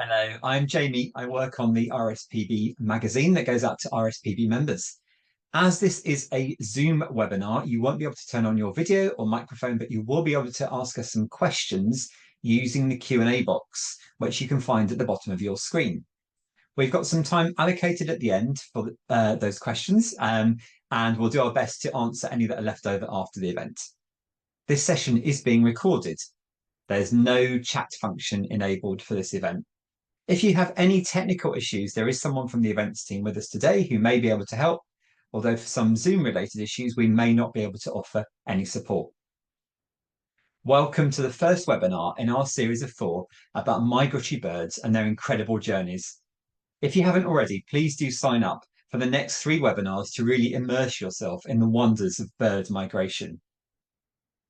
Hello, I'm Jamie. I work on the RSPB magazine that goes out to RSPB members. As this is a Zoom webinar, you won't be able to turn on your video or microphone, but you will be able to ask us some questions using the Q&A box, which you can find at the bottom of your screen. We've got some time allocated at the end for those questions, and we'll do our best to answer any that are left over after the event. This session is being recorded. There's no chat function enabled for this event. If you have any technical issues, there is someone from the events team with us today who may be able to help, although for some Zoom related issues, we may not be able to offer any support. Welcome to the first webinar in our series of 4 about migratory birds and their incredible journeys. If you haven't already, please do sign up for the next 3 webinars to really immerse yourself in the wonders of bird migration.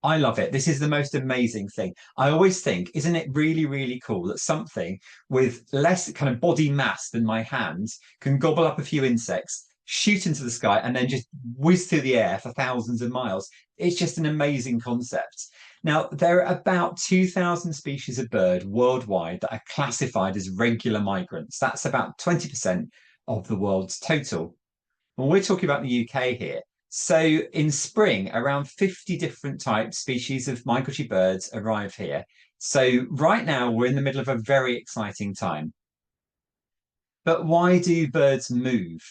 I love it. This is the most amazing thing. I always think, isn't it really, really cool that something with less kind of body mass than my hands can gobble up a few insects, shoot into the sky, and then just whiz through the air for thousands of miles? It's just an amazing concept. Now, there are about 2,000 species of bird worldwide that are classified as regular migrants. That's about 20% of the world's total. Well, we're talking about the UK here. So in spring, around 50 different types, species of migratory birds arrive here. So right now we're in the middle of a very exciting time. But why do birds move?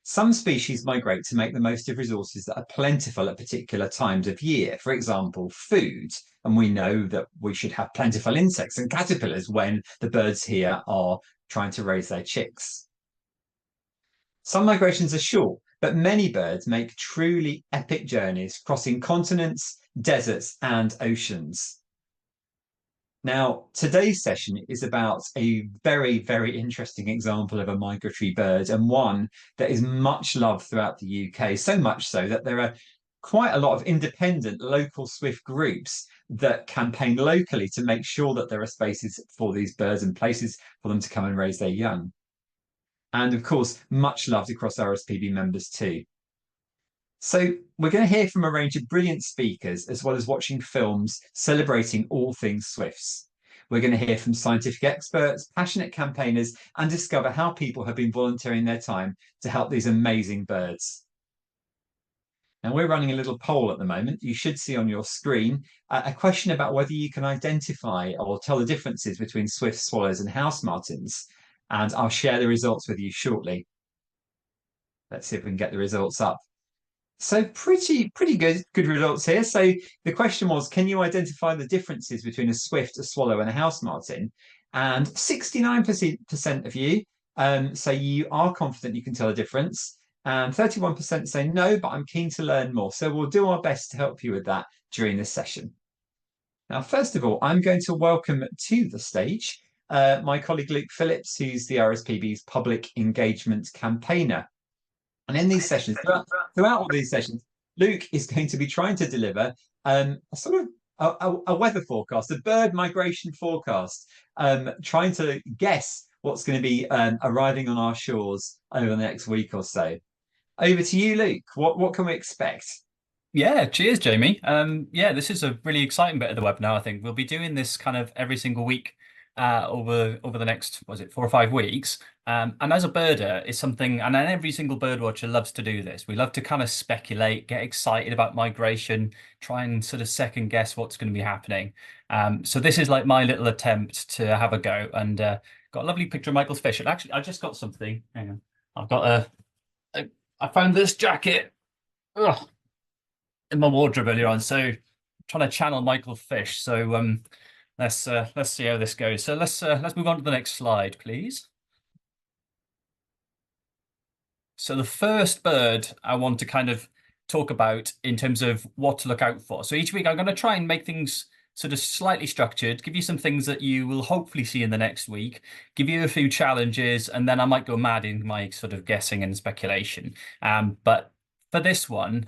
Some species migrate to make the most of resources that are plentiful at particular times of year. For example, food. And we know that we should have plentiful insects and caterpillars when the birds here are trying to raise their chicks. Some migrations are short, but many birds make truly epic journeys crossing continents, deserts, and oceans. Now, today's session is about a very, very interesting example of a migratory bird, and one that is much loved throughout the UK, so much so that there are quite a lot of independent local swift groups that campaign locally to make sure that there are spaces for these birds and places for them to come and raise their young. And of course, much loved across RSPB members too. So we're going to hear from a range of brilliant speakers, as well as watching films celebrating all things swifts. We're going to hear from scientific experts, passionate campaigners, and discover how people have been volunteering their time to help these amazing birds. Now, we're running a little poll at the moment. You should see on your screen a question about whether you can identify or tell the differences between swift swallows and house martins. And I'll share the results with you shortly. Let's see if we can get the results up. So pretty good results here. So the question was, can you identify the differences between a swift, a swallow, and a house martin? And 69% of you say you are confident you can tell a difference. And 31% say no, but I'm keen to learn more. So we'll do our best to help you with that during this session. Now, first of all, I'm going to welcome to the stage my colleague Luke Phillips, who's the RSPB's public engagement campaigner. And in these sessions, throughout all these sessions, Luke is going to be trying to deliver a sort of a weather forecast, a bird migration forecast, trying to guess what's going to be arriving on our shores over the next week or so. Over to you, Luke. What can we expect? Yeah, cheers, Jamie. Yeah, this is a really exciting bit of the webinar. I think we'll be doing this kind of every single week over the next, 4 or 5 weeks. And as a birder, it's something, and every single bird watcher loves to do this. We love to kind of speculate, get excited about migration, try and sort of second guess what's going to be happening. So this is like my little attempt to have a go. And got a lovely picture of Michael's fish. And actually, I just got something. Hang on, I've got I found this jacket. Ugh, in my wardrobe earlier on, so I'm trying to channel Michael Fish. So let's see how this goes. So let's move on to the next slide, please. So the first bird I want to kind of talk about in terms of what to look out for. So each week I'm going to try and make things sort of slightly structured, give you some things that you will hopefully see in the next week, give you a few challenges, and then I might go mad in my sort of guessing and speculation. But for this one,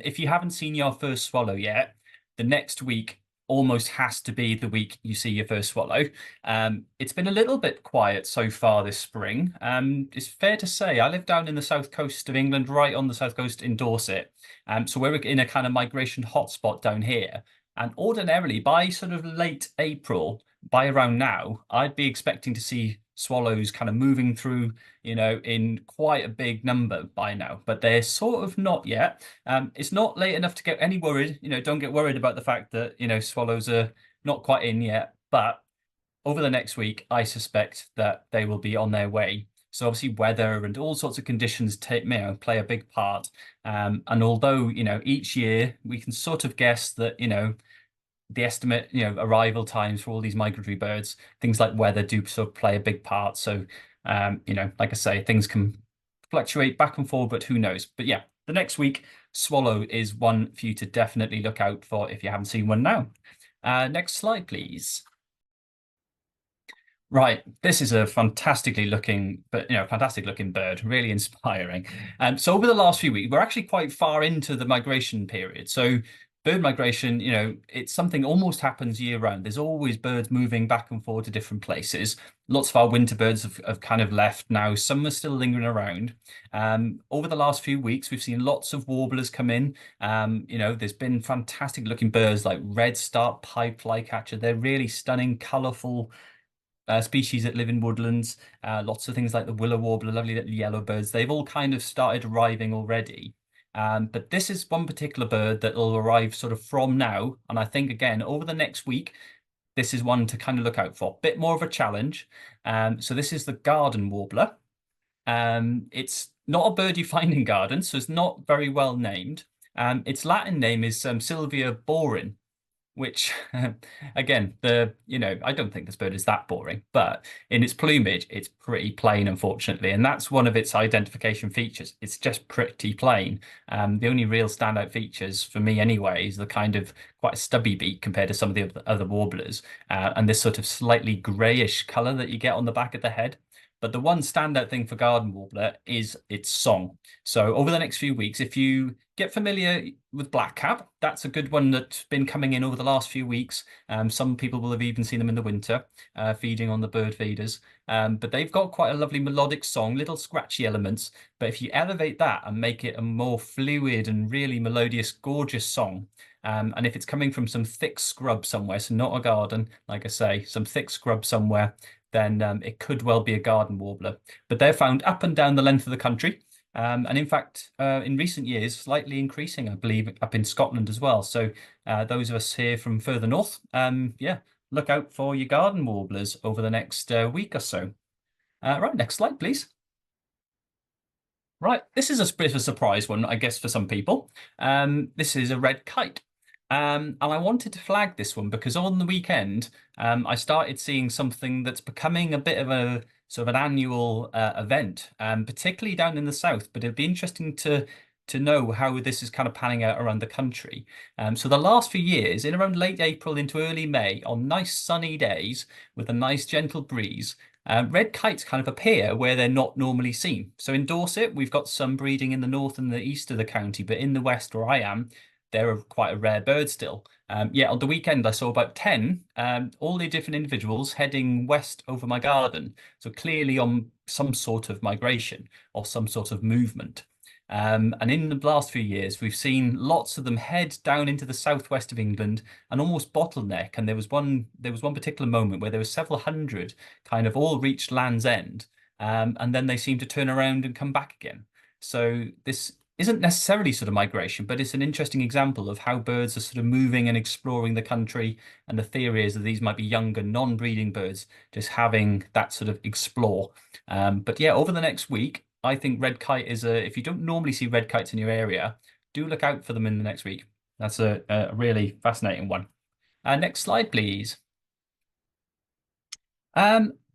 if you haven't seen your first swallow yet, the next week almost has to be the week you see your first swallow. It's been a little bit quiet so far this spring. It's fair to say I live down in the south coast of England, right on the south coast in Dorset. So we're in a kind of migration hotspot down here. And ordinarily, by sort of late April, by around now, I'd be expecting to see swallows kind of moving through, in quite a big number by now, but they're sort of not yet. It's not late enough to get any worried. Don't get worried about the fact that, swallows are not quite in yet, but over the next week, I suspect that they will be on their way. So obviously weather and all sorts of conditions play a big part. And although, each year we can sort of guess that, the estimate, arrival times for all these migratory birds, things like weather do sort of play a big part. So, like I say, things can fluctuate back and forth, but who knows? But yeah, the next week, swallow is one for you to definitely look out for if you haven't seen one now. Next slide, please. Right, this is a fantastic looking bird, really inspiring. So over the last few weeks, we're actually quite far into the migration period. So bird migration, it's something almost happens year round. There's always birds moving back and forth to different places. Lots of our winter birds have kind of left now. Some are still lingering around. Over the last few weeks, we've seen lots of warblers come in. There's been fantastic looking birds like redstart pipe flycatcher. They're really stunning, colourful species that live in woodlands. Lots of things like the willow warbler, lovely little yellow birds. They've all kind of started arriving already. But this is one particular bird that will arrive sort of from now. And I think, again, over the next week, this is one to kind of look out for. Bit more of a challenge. So this is the garden warbler. It's not a bird you find in gardens, so it's not very well named. Its Latin name is Sylvia borin, which again, I don't think this bird is that boring, but in its plumage, it's pretty plain, unfortunately. And that's one of its identification features. It's just pretty plain. The only real standout features for me anyway is the kind of quite a stubby beak compared to some of the other warblers, and this sort of slightly grayish color that you get on the back of the head. But the one standout thing for garden warbler is its song. So over the next few weeks, if you get familiar with blackcap, that's a good one that's been coming in over the last few weeks. Some people will have even seen them in the winter, feeding on the bird feeders. But they've got quite a lovely melodic song, little scratchy elements. But if you elevate that and make it a more fluid and really melodious, gorgeous song, and if it's coming from some thick scrub somewhere, so not a garden, like I say, some thick scrub somewhere, then it could well be a garden warbler. But they're found up and down the length of the country. And in fact, in recent years, slightly increasing, I believe, up in Scotland as well. So those of us here from further north, yeah, look out for your garden warblers over the next week or so. Right, next slide, please. Right, this is a bit of a surprise one, I guess, for some people. This is a red kite. And I wanted to flag this one because on the weekend, I started seeing something that's becoming a bit of a sort of an annual event, particularly down in the south. But it'd be interesting to know how this is kind of panning out around the country. So the last few years, in around late April into early May, on nice sunny days with a nice gentle breeze, red kites kind of appear where they're not normally seen. So in Dorset, we've got some breeding in the north and the east of the county, but in the west where I am, they're quite a rare bird still. Yeah, on the weekend I saw about 10, all the different individuals heading west over my garden. So clearly on some sort of migration or some sort of movement. And in the last few years, we've seen lots of them head down into the southwest of England and almost bottleneck. And there was one particular moment where there were several hundred kind of all reached Land's End, and then they seemed to turn around and come back again. So this isn't necessarily sort of migration, but it's an interesting example of how birds are sort of moving and exploring the country. And the theory is that these might be younger, non-breeding birds just having that sort of explore. But yeah, over the next week, I think red kite is if you don't normally see red kites in your area, do look out for them in the next week. That's a really fascinating one. Next slide, please.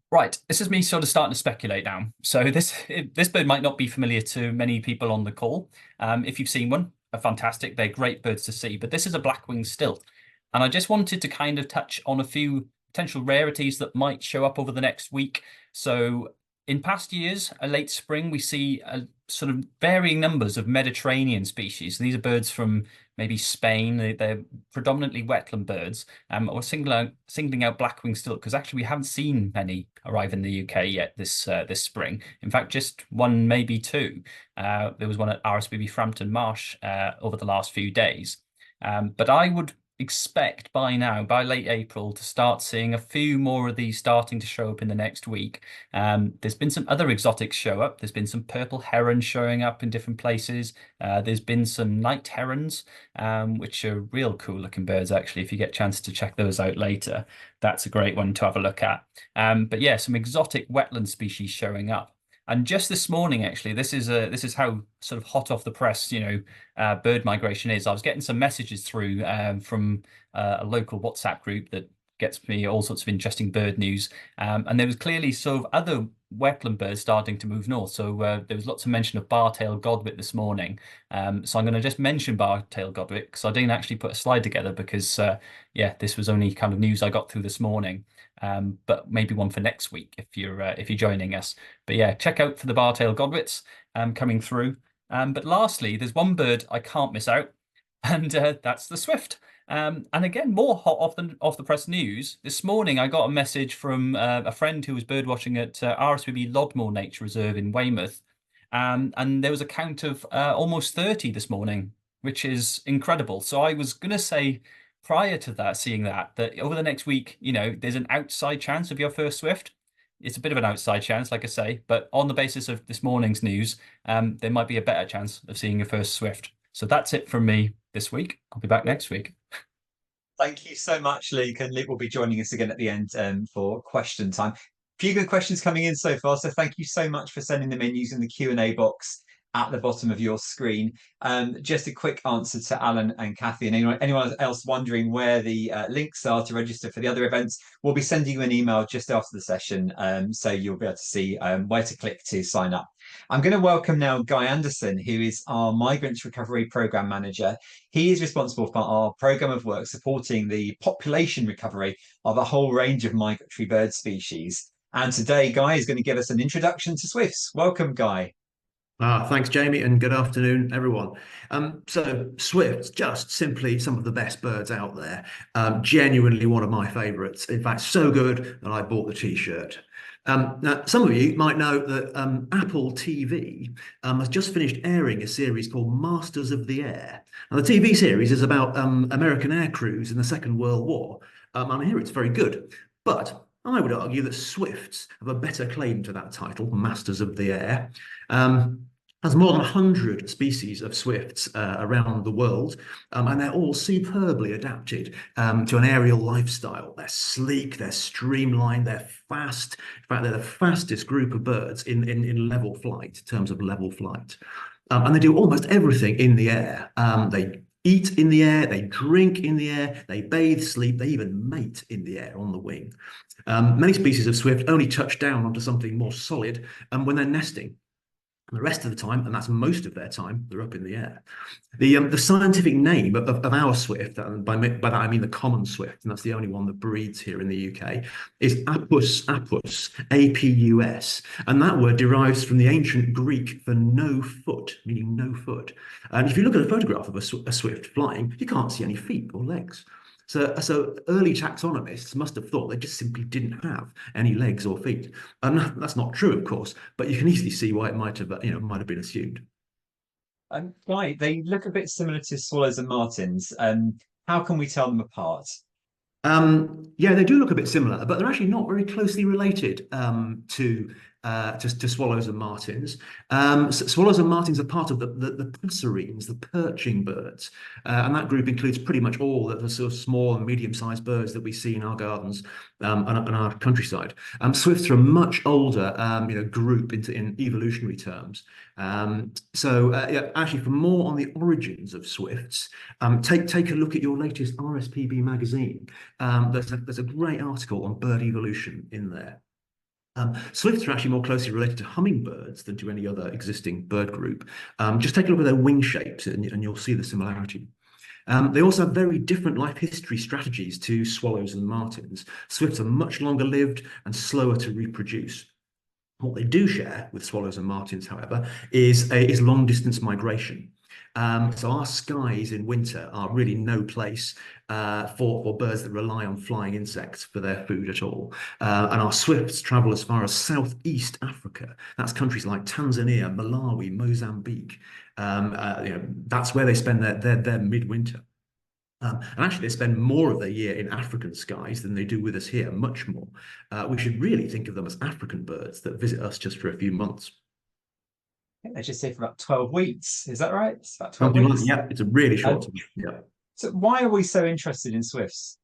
Right, this is me sort of starting to speculate now. So this bird might not be familiar to many people on the call. If you've seen one, fantastic. They're great birds to see, but this is a black-winged stilt. And I just wanted to kind of touch on a few potential rarities that might show up over the next week. So in past years, a late spring, we see a sort of varying numbers of Mediterranean species. These are birds from maybe Spain. They're predominantly wetland birds. Or singling out black-winged stilt because actually we haven't seen many arrive in the UK yet this spring. In fact, just one, maybe two. There was one at RSPB Frampton Marsh over the last few days. But I would expect by now, by late April, to start seeing a few more of these starting to show up in the next week. There's been some other exotics show up. There's been some purple herons showing up in different places. There's been some night herons, which are real cool looking birds, actually. If you get a chance to check those out later, that's a great one to have a look at. But yeah, some exotic wetland species showing up. And just this morning, actually, this is how sort of hot off the press, bird migration is. I was getting some messages through from a local WhatsApp group that gets me all sorts of interesting bird news, and there was clearly sort of other wetland birds starting to move north. So there was lots of mention of bar-tailed godwit this morning. So I'm going to just mention bar-tailed godwit because I didn't actually put a slide together because yeah, this was only kind of news I got through this morning. But maybe one for next week if you're joining us. But yeah, check out for the bar-tailed godwits coming through. But lastly, there's one bird I can't miss out, and that's the swift. And again, more hot off the press news. This morning, I got a message from a friend who was birdwatching at RSPB Lodmore Nature Reserve in Weymouth, and there was a count of almost 30 this morning, which is incredible. So I was going to say, prior to that, seeing that over the next week, there's an outside chance of your first swift. It's a bit of an outside chance, like I say, but on the basis of this morning's news, there might be a better chance of seeing your first swift. So that's it from me this week. I'll be back next week. Thank you so much, Luke. And Luke will be joining us again at the end for question time. A few good questions coming in so far. So thank you so much for sending them in using the Q&A box at the bottom of your screen. Just a quick answer to Alan and Kathy, and anyone else wondering where the links are to register for the other events, we'll be sending you an email just after the session, so you'll be able to see where to click to sign up. I'm going to welcome now Guy Anderson, who is our Migrants Recovery Programme Manager. He is responsible for our programme of work supporting the population recovery of a whole range of migratory bird species. And today, Guy is going to give us an introduction to swifts. Welcome, Guy. Thanks, Jamie, and good afternoon, everyone. So swifts, just simply some of the best birds out there. Genuinely one of my favourites. In fact, so good that I bought the T-shirt. Now, some of you might know that Apple TV has just finished airing a series called Masters of the Air. Now, the TV series is about American air crews in the Second World War. And I hear it's very good, but I would argue that swifts have a better claim to that title, Masters of the Air. There's more than 100 species of swifts around the world, and they're all superbly adapted to an aerial lifestyle. They're sleek, they're streamlined, they're fast. In fact, they're the fastest group of birds in level flight, in terms of level flight. And they do almost everything in the air. They eat in the air, they drink in the air, they bathe, sleep, they even mate in the air on the wing. Many species of swift only touch down onto something more solid when they're nesting. And the rest of the time, and that's most of their time, they're up in the air. The scientific name of our swift, and by that I mean the common swift, and that's the only one that breeds here in the UK, is Apus, A-P-U-S. And that word derives from the ancient Greek for no foot, meaning no foot. And if you look at a photograph of a swift flying, you can't see any feet or legs. So early taxonomists must have thought they just simply didn't have any legs or feet. And that's not true, of course, but you can easily see why it might have been assumed. Guy, they look a bit similar to swallows and martins. How can we tell them apart? Yeah, they do look a bit similar, but they're actually not very closely related to swallows and martins. Swallows and martins are part of the passerines, the perching birds, and that group includes pretty much all the sort of small and medium-sized birds that we see in our gardens and our countryside. Swifts are a much older group in evolutionary terms. Yeah, actually, for more on the origins of swifts, take a look at your latest RSPB magazine. There's a great article on bird evolution in there. Swifts are actually more closely related to hummingbirds than to any other existing bird group. Just take a look at their wing shapes and you'll see the similarity. They also have very different life history strategies to swallows and martins. Swifts are much longer lived and slower to reproduce. What they do share with swallows and martins, however, is long distance migration. So our skies in winter are really no place for birds that rely on flying insects for their food at all. And our swifts travel as far as Southeast Africa. That's countries like Tanzania, Malawi, Mozambique. That's where they spend their midwinter. And actually, they spend more of their year in African skies than they do with us here, much more. We should really think of them as African birds that visit us just for a few months. I think they just stay for about 12 weeks. Is that right? It's about 12 weeks. Yeah, it's a really short time. Yeah. So why are we so interested in swifts?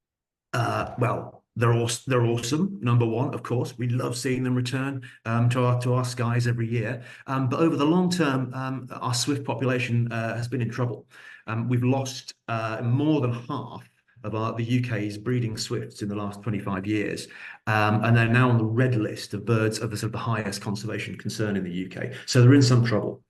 Well, they're awesome. Number one, of course, we love seeing them return to our skies every year. But over the long term, our swift population has been in trouble. We've lost more than half of the UK's breeding swifts in the last 25 years, and they're now on the red list of birds of the sort of the highest conservation concern in the UK. So they're in some trouble.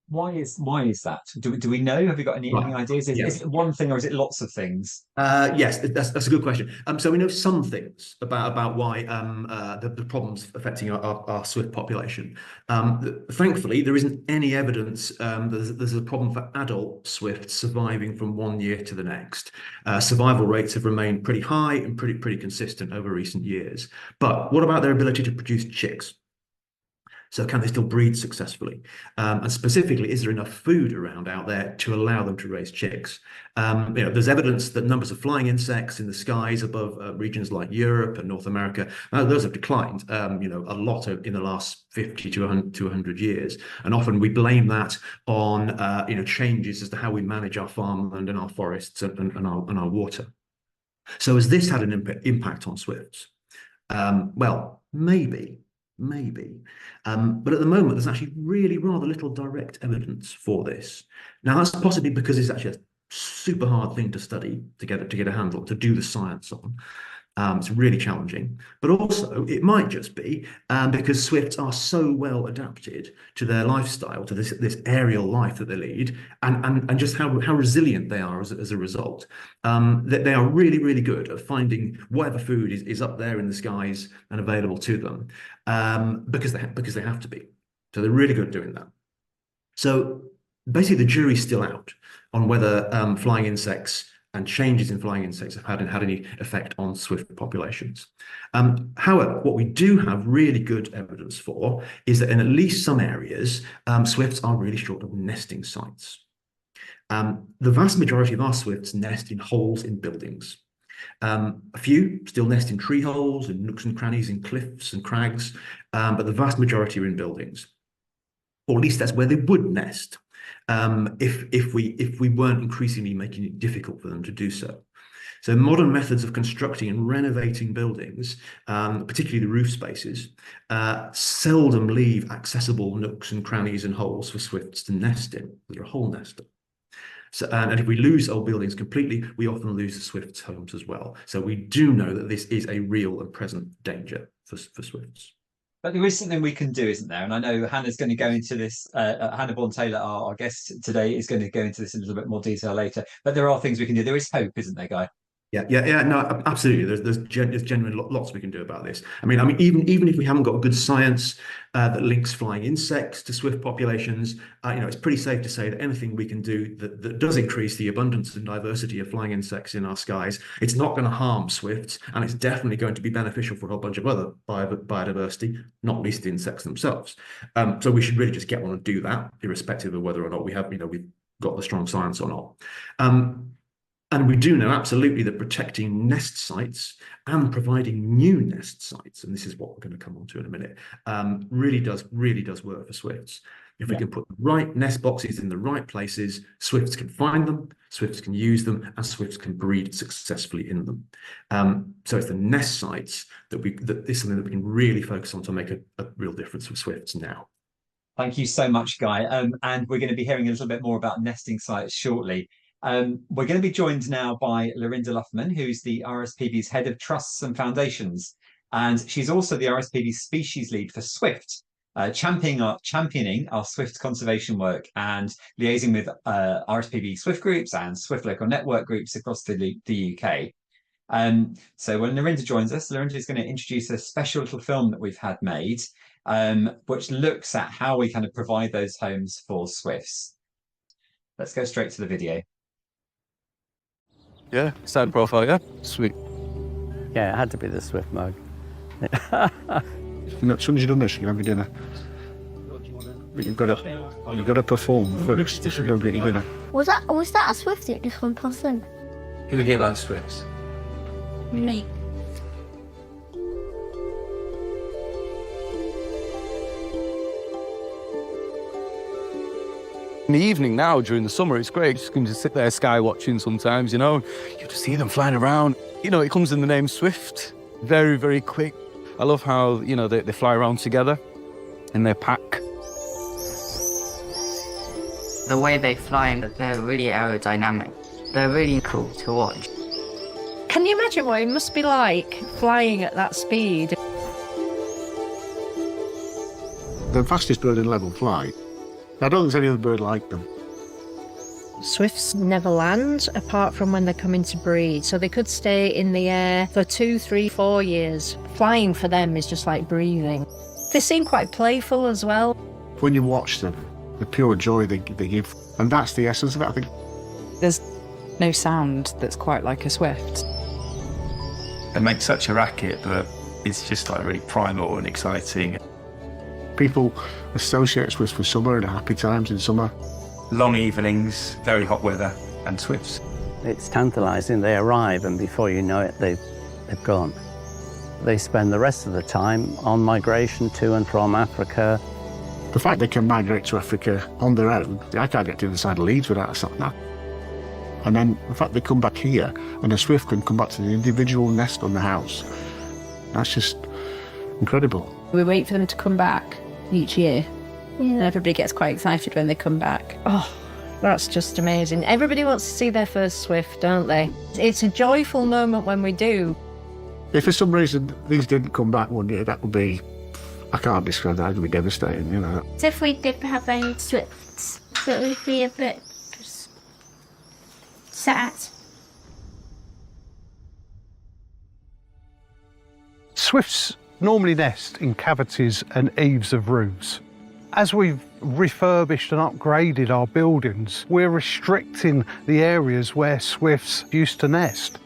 Why is that? Do we know? Have you got any ideas? Is it one thing or is it lots of things? Yes, that's a good question. So we know some things about why the problems affecting our swift population. Thankfully, there isn't any evidence there's a problem for adult swifts surviving from one year to the next. Survival rates have remained pretty high and pretty consistent over recent years. But what about their ability to produce chicks? So can they still breed successfully? And specifically, is there enough food around out there to allow them to raise chicks? There's evidence that numbers of flying insects in the skies above regions like Europe and North America, those have declined, a lot in the last 50 to 100 years. And often we blame that on, changes as to how we manage our farmland and our forests and our water. So has this had an impact on swifts? Well, maybe. But at the moment, there's actually really rather little direct evidence for this. Now, that's possibly because it's actually a super hard thing to study, to get a handle, to do the science on. It's really challenging, but also it might just be because swifts are so well adapted to their lifestyle, to this aerial life that they lead, and just how resilient they are as a result. That they are really good at finding whatever food is up there in the skies and available to them, because they have to be. So they're really good at doing that. So basically, the jury's still out on whether flying insects and changes in flying insects have had any effect on swift populations. However, what we do have really good evidence for is that in at least some areas, swifts are really short of nesting sites. The vast majority of our swifts nest in holes in buildings. A few still nest in tree holes, in nooks and crannies, in cliffs and crags, but the vast majority are in buildings. Or at least that's where they would nest. If we weren't increasingly making it difficult for them to do so. So modern methods of constructing and renovating buildings, particularly the roof spaces, seldom leave accessible nooks and crannies and holes for swifts to nest in. They're a hole nester. So, and if we lose old buildings completely, we often lose the swifts' homes as well. So we do know that this is a real and present danger for swifts. But there is something we can do, isn't there? And I know Hannah's going to go into this. Hannah Bourne-Taylor, our guest today, is going to go into this in a little bit more detail later. But there are things we can do. There is hope, isn't there, Guy? Yeah, no, absolutely. There's genuine lots we can do about this. I mean, even if we haven't got good science that links flying insects to swift populations, it's pretty safe to say that anything we can do that does increase the abundance and diversity of flying insects in our skies, it's not going to harm swifts, and it's definitely going to be beneficial for a whole bunch of other biodiversity, not least the insects themselves. So we should really just get on and do that, irrespective of whether or not we've got the strong science or not. And we do know absolutely that protecting nest sites and providing new nest sites, and this is what we're going to come on to in a minute, really does work for swifts. If we can put the right nest boxes in the right places, swifts can find them, swifts can use them, and swifts can breed successfully in them. So it's the nest sites that is something that we can really focus on to make a real difference for swifts now. Thank you so much, Guy. And we're going to be hearing a little bit more about nesting sites shortly. We're going to be joined now by Laurinda Luffman, who's the RSPB's head of trusts and foundations. And she's also the RSPB species lead for Swift, championing our Swift conservation work and liaising with RSPB Swift groups and Swift local network groups across the UK. So when Laurinda joins us, Laurinda is going to introduce a special little film that we've had made, which looks at how we kind of provide those homes for swifts. Let's go straight to the video. Yeah, sad profile, yeah? Sweet. Yeah, it had to be the Swift mode. As soon as you've done this, you can have your dinner. but you've got to perform first. This is going to be winner. Was that a swift that just went past them? Who here likes swifts? Me. In the evening now, during the summer, it's great. You can just sit there sky watching sometimes, you know. You just see them flying around. You know, it comes in the name Swift. Very, very quick. I love how, you know, they fly around together in their pack. The way they fly, they're really aerodynamic. They're really cool to watch. Can you imagine what it must be like flying at that speed? The fastest bird in level flight. I don't think there's any other bird like them. Swifts never land apart from when they're coming to breed, so they could stay in the air for 2, 3, 4 years. Flying for them is just like breathing. They seem quite playful as well. When you watch them, the pure joy they give, and that's the essence of it, I think. There's no sound that's quite like a swift. They make such a racket, but it's just like really primal and exciting. People associate Swifts with summer and happy times in summer. Long evenings, very hot weather, and swifts. It's tantalising. They arrive and before you know it, they've gone. They spend the rest of the time on migration to and from Africa. The fact they can migrate to Africa on their own, I can't get to the other side of Leeds without something like that. And then the fact they come back here and a swift can come back to the individual nest on the house, that's just incredible. We wait for them to come back each year. And everybody gets quite excited when they come back. Oh, that's just amazing. Everybody wants to see their first swift, don't they? It's a joyful moment when we do. If for some reason these didn't come back one year, that would be, I can't describe that, it would be devastating, you know. If we didn't have any swifts, it would be a bit sad. Swifts normally nest in cavities and eaves of roofs. As we've refurbished and upgraded our buildings, we're restricting the areas where swifts used to nest.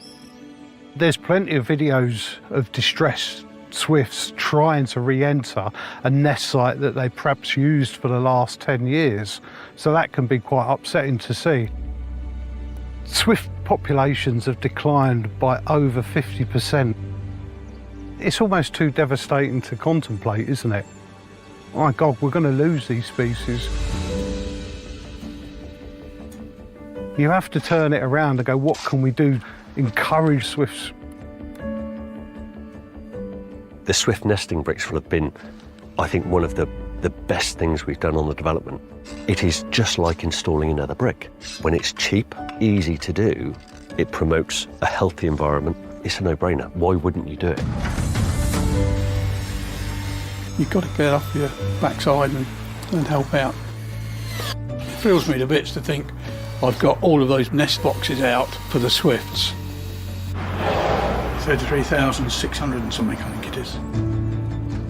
There's plenty of videos of distressed swifts trying to re-enter a nest site that they perhaps used for the last 10 years, so that can be quite upsetting to see. Swift populations have declined by over 50%. It's almost too devastating to contemplate, isn't it? Oh my God, we're going to lose these species. You have to turn it around and go, what can we do? Encourage swifts. The swift nesting bricks will have been, I think, one of the best things we've done on the development. It is just like installing another brick. When it's cheap, easy to do, it promotes a healthy environment. It's a no-brainer. Why wouldn't you do it? You've got to get off your backside and help out. It thrills me to bits to think I've got all of those nest boxes out for the swifts. 33,600 and something, I think it is.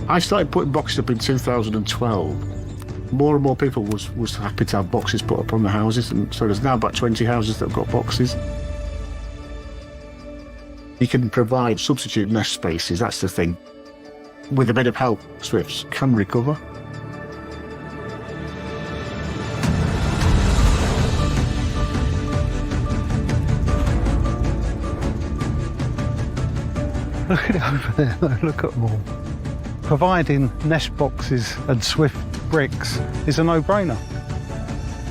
I started putting boxes up in 2012. More and more people was happy to have boxes put up on the houses, and so there's now about 20 houses that have got boxes. You can provide substitute nest spaces, that's the thing. With a bit of help, swifts can recover. Look at it over there, look at them all. Providing nest boxes and swift bricks is a no-brainer.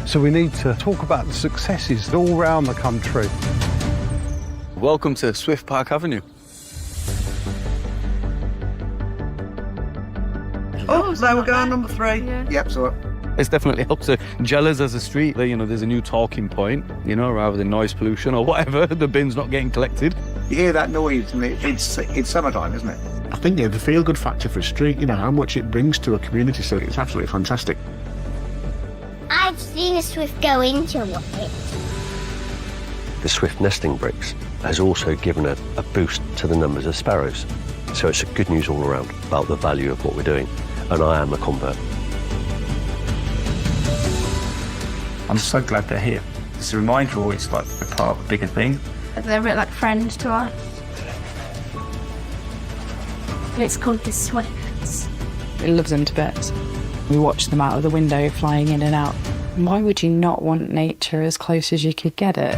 So we need to talk about the successes all around the country. Welcome to Swift Park Avenue. Oh, so we're going number 3. Yeah. Yep, so It's definitely helped to gel us as a street. You know, there's a new talking point, you know, rather than noise pollution or whatever, the bin's not getting collected. you hear that noise, and it's summertime, isn't it? I think the feel-good factor for a street, you know, how much it brings to a community, so it's absolutely fantastic. I've seen a swift go into it. The swift nesting bricks has also given a boost to the numbers of sparrows. So it's good news all around about the value of what we're doing. And I am a convert. I'm so glad they're here. It's a reminder always like they're part of a bigger thing. They're a bit like friends to us. It's called the Swifts. It loves them to bits. We watched them out of the window flying in and out. Why would you not want nature as close as you could get it?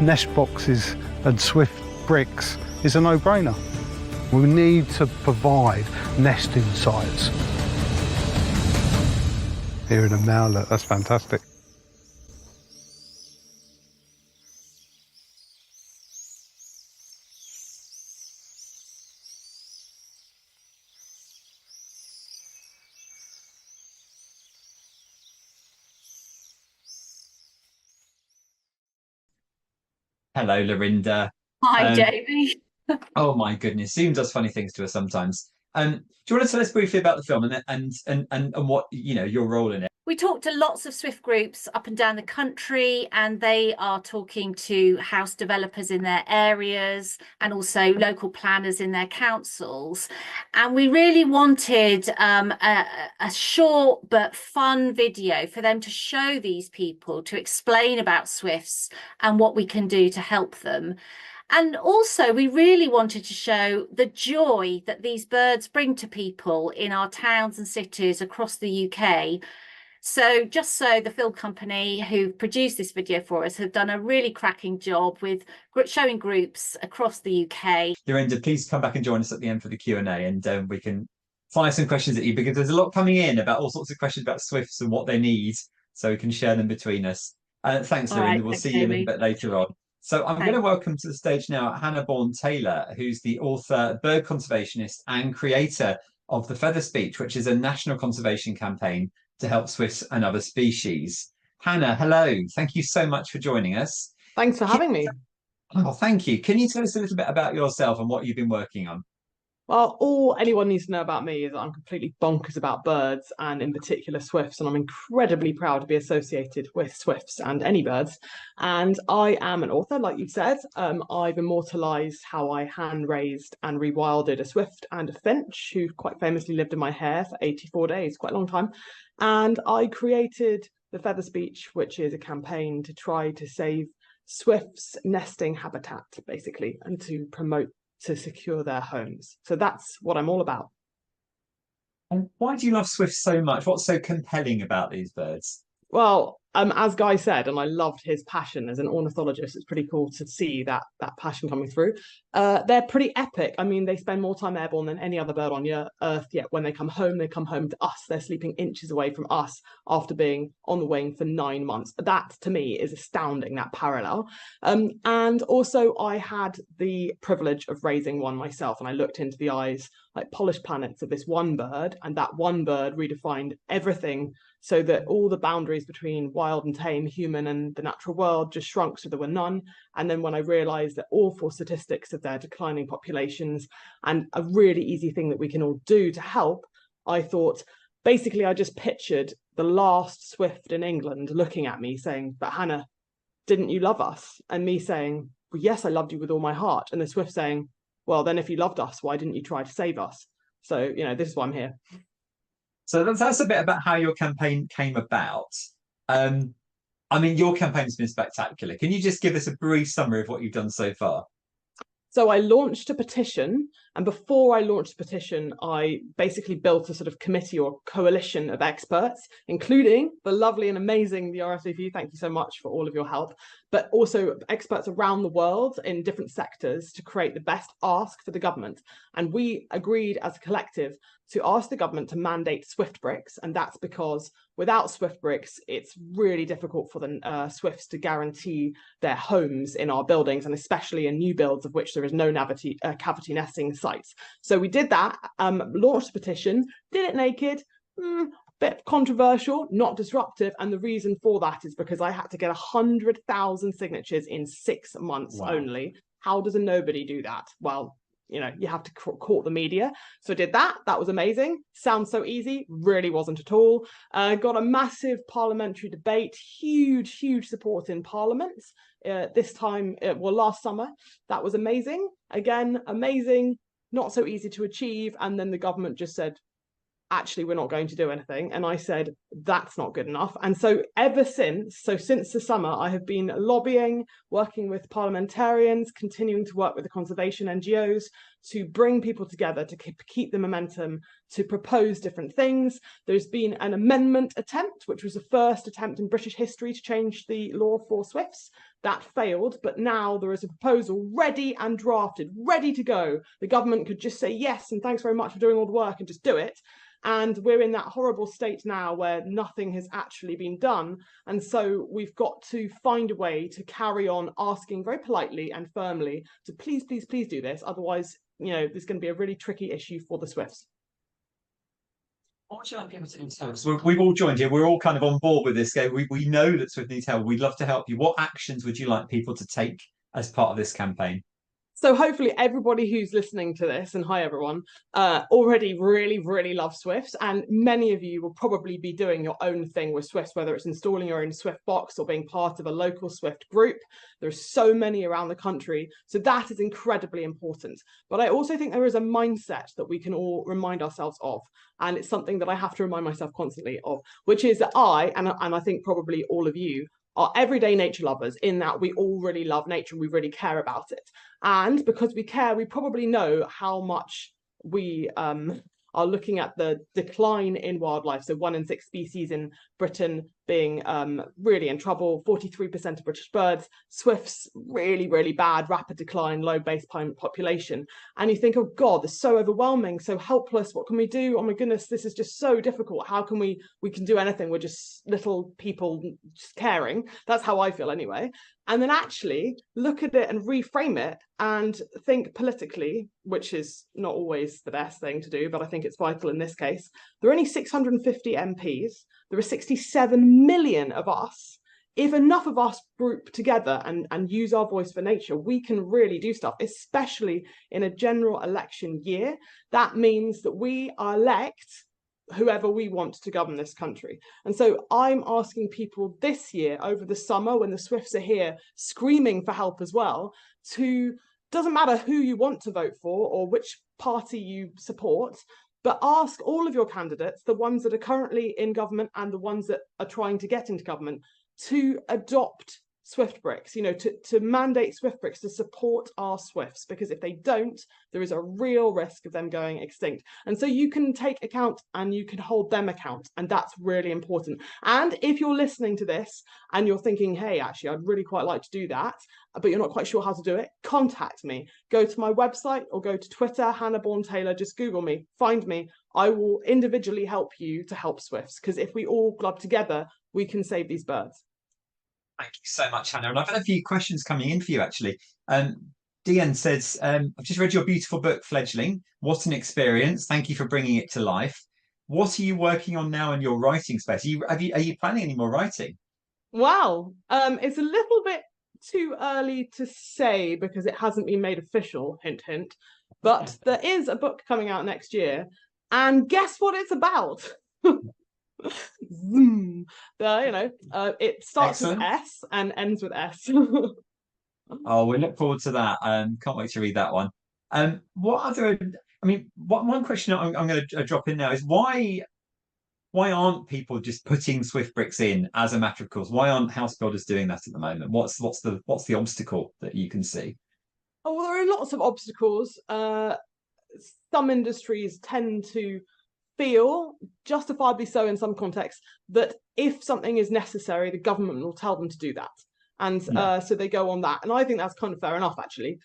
Nest boxes and Swift bricks is a no-brainer. We need to provide nesting sites. Here in a mowlet, that's fantastic. Hello, Laurinda. Hi, Jamie. Oh my goodness, Zoom does funny things to us sometimes. Do you want to tell us briefly about the film and what your role in it? We talked to lots of Swift groups up and down the country, and they are talking to house developers in their areas and also local planners in their councils. And we really wanted a short but fun video for them to show these people, to explain about Swifts and what we can do to help them. And also, we really wanted to show the joy that these birds bring to people in our towns and cities across the UK. So just so the film company who produced this video for us have done a really cracking job with showing groups across the UK. Laurinda, please come back and join us at the end for the Q&A, and we can fire some questions at you, because there's a lot coming in about all sorts of questions about Swifts and what they need, so we can share them between us. Thanks, Laurinda. Right, we'll thanks, see you a Jamie. little bit later on. So I'm going to welcome to the stage now Hannah Bourne-Taylor, who's the author, bird conservationist and creator of The Feather Speech, which is a national conservation campaign to help swifts and other species. Hannah, hello. Thank you so much for joining us. Thanks for having me. Oh, thank you. Can you tell us a little bit about yourself and what you've been working on? Well, all anyone needs to know about me is that I'm completely bonkers about birds, and in particular swifts, and I'm incredibly proud to be associated with swifts and any birds. And I am an author, like you said. I've immortalised how I hand-raised and rewilded a swift and a finch, who quite famously lived in my hair for 84 days, quite a long time. And I created The Feather Speech, which is a campaign to try to save swifts' nesting habitat, basically, and to secure their homes. So that's what I'm all about. And why do you love swifts so much? What's so compelling about these birds? Well, as Guy said, and I loved his passion as an ornithologist, it's pretty cool to see that passion coming through. They're pretty epic. I mean, they spend more time airborne than any other bird on Earth, yet when they come home to us. They're sleeping inches away from us after being on the wing for 9 months. That, to me, is astounding, that parallel. And also, I had the privilege of raising one myself, and I looked into the eyes like polished planets of this one bird, and that one bird redefined everything, so that all the boundaries between wild and tame, human and the natural world just shrunk so there were none. And then when I realized the awful statistics of their declining populations and a really easy thing that we can all do to help, I thought, basically, I just pictured the last swift in England looking at me saying, "But Hannah, didn't you love us?" And me saying, "Well, yes, I loved you with all my heart." And the swift saying, "Well, then if you loved us, why didn't you try to save us?" So, this is why I'm here. So that's a bit about how your campaign came about. I mean, your campaign's been spectacular. Can you just give us a brief summary of what you've done so far? So I launched a petition, and before I launched the petition, I basically built a sort of committee or coalition of experts, including the lovely and amazing the RSPB. Thank you so much for all of your help, but also experts around the world in different sectors to create the best ask for the government. And we agreed as a collective to ask the government to mandate swift bricks, and that's because without swift bricks, it's really difficult for the swifts to guarantee their homes in our buildings, and especially in new builds of which there is no cavity nesting sites. So we did that, launched a petition, did it naked, bit controversial, not disruptive, and the reason for that is because I had to get 100,000 signatures in 6 months only. How does a nobody do that? Well, you have to court the media. So I did that. That was amazing. Sounds so easy. Really wasn't at all. Got a massive parliamentary debate. Huge support in Parliament. This time, last summer. That was amazing. Again, amazing. Not so easy to achieve. And then the government just said, actually, we're not going to do anything. And I said, that's not good enough. And so since the summer, I have been lobbying, working with parliamentarians, continuing to work with the conservation NGOs to bring people together, to keep the momentum, to propose different things. There's been an amendment attempt, which was the first attempt in British history to change the law for swifts. That failed, but now there is a proposal ready and drafted, ready to go. The government could just say yes and thanks very much for doing all the work and just do it. And we're in that horrible state now where nothing has actually been done. And so we've got to find a way to carry on asking very politely and firmly to please, please, please do this. Otherwise, there's going to be a really tricky issue for the swifts. What would you like people to do? So we've all joined here. We're all kind of on board with this. We know that Swift needs help. We'd love to help you. What actions would you like people to take as part of this campaign? So hopefully everybody who's listening to this, and hi everyone, already really, really love Swifts. And many of you will probably be doing your own thing with Swifts, whether it's installing your own Swift box or being part of a local Swift group. There's so many around the country. So that is incredibly important. But I also think there is a mindset that we can all remind ourselves of. And it's something that I have to remind myself constantly of, which is that and I think probably all of you, are everyday nature lovers, in that we all really love nature and we really care about it. And because we care, we probably know how much we are looking at the decline in wildlife. So 1 in 6 species in Britain being really in trouble, 43% of British birds, swifts, really, really bad, rapid decline, low base population. And you think, oh God, this is so overwhelming, so helpless, what can we do? Oh my goodness, this is just so difficult. How can we can do anything? We're just little people just caring. That's how I feel anyway. And then actually look at it and reframe it and think politically, which is not always the best thing to do, but I think it's vital in this case. There are only 650 MPs. There are 67 million of us. If enough of us group together and use our voice for nature, we can really do stuff, especially in a general election year. That means that we elect whoever we want to govern this country. And so I'm asking people this year, over the summer, when the Swifts are here screaming for help as well, doesn't matter who you want to vote for or which party you support, but ask all of your candidates, the ones that are currently in government and the ones that are trying to get into government, to adopt Swift bricks, to mandate Swift bricks to support our Swifts, because if they don't, there is a real risk of them going extinct. And so you can take account and you can hold them account, and that's really important. And if you're listening to this and you're thinking, hey, actually, I'd really quite like to do that, but you're not quite sure how to do it, contact me. Go to my website or go to Twitter, Hannah Bourne-Taylor, just Google me, find me. I will individually help you to help Swifts, because if we all club together, we can save these birds. Thank you so much, Hannah. And I've had a few questions coming in for you, actually. Deanne says, I've just read your beautiful book, Fledgling. What an experience. Thank you for bringing it to life. What are you working on now in your writing space? Are you planning any more writing? Well, it's a little bit too early to say because it hasn't been made official, hint, hint. But there is a book coming out next year. And guess what it's about? Zoom. It starts Excellent. with S and ends with S. Oh, we look forward to that. Can't wait to read that one. One question I'm going to drop in now is why aren't people just putting Swift bricks in as a matter of course? Why aren't house builders doing that at the moment? What's the obstacle that you can see? Oh, well, there are lots of obstacles. Some industries tend to feel, justifiably so in some contexts, that if something is necessary, the government will tell them to do that. And so they go on that. And I think that's kind of fair enough, actually.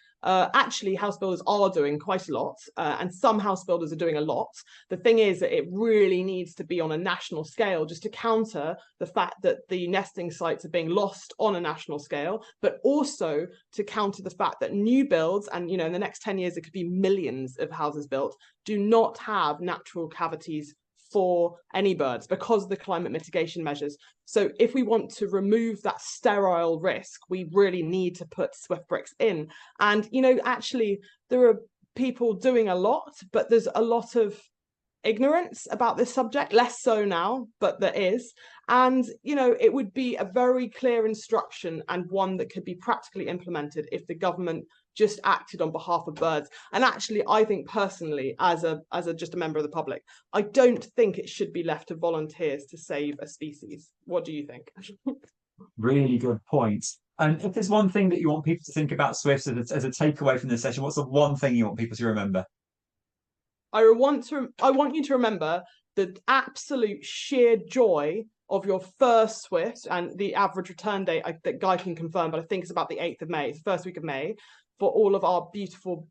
House builders are doing quite a lot, and some house builders are doing a lot. The thing is that it really needs to be on a national scale, just to counter the fact that the nesting sites are being lost on a national scale, but also to counter the fact that new builds, and in the next 10 years, it could be millions of houses built, do not have natural cavities for any birds because of the climate mitigation measures. So if we want to remove that sterile risk, we really need to put Swift bricks in. And, actually, there are people doing a lot, but there's a lot of ignorance about this subject, less so now, but there is. And, it would be a very clear instruction and one that could be practically implemented if the government just acted on behalf of birds. And actually, I think personally, as just a member of the public, I don't think it should be left to volunteers to save a species. What do you think? Really good point. And if there's one thing that you want people to think about swifts as a takeaway from this session, what's the one thing you want people to remember? I want you to remember the absolute sheer joy of your first swift, and the average return date that Guy can confirm, but I think it's about the 8th of May, it's the first week of May, for all of our beautiful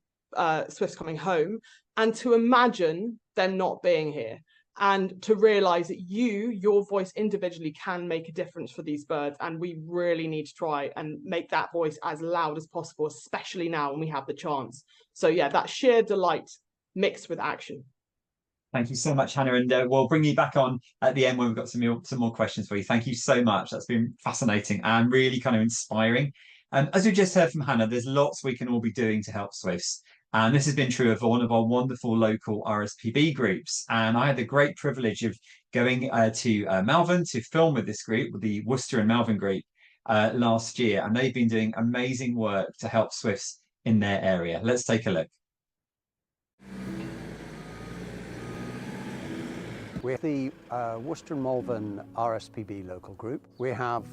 swifts coming home, and to imagine them not being here, and to realize that your voice individually can make a difference for these birds, and we really need to try and make that voice as loud as possible, especially now when we have the chance. So yeah, that sheer delight mixed with action. Thank you so much, Hannah, and we'll bring you back on at the end when we've got some more questions for you. Thank you so much. That's been fascinating and really kind of inspiring. As we just heard from Hannah, there's lots we can all be doing to help swifts. And this has been true of one of our wonderful local RSPB groups. And I had the great privilege of going to Malvern to film with this group, with the Worcester and Malvern group, last year. And they've been doing amazing work to help swifts in their area. Let's take a look. We're the Worcester and Malvern RSPB local group. We have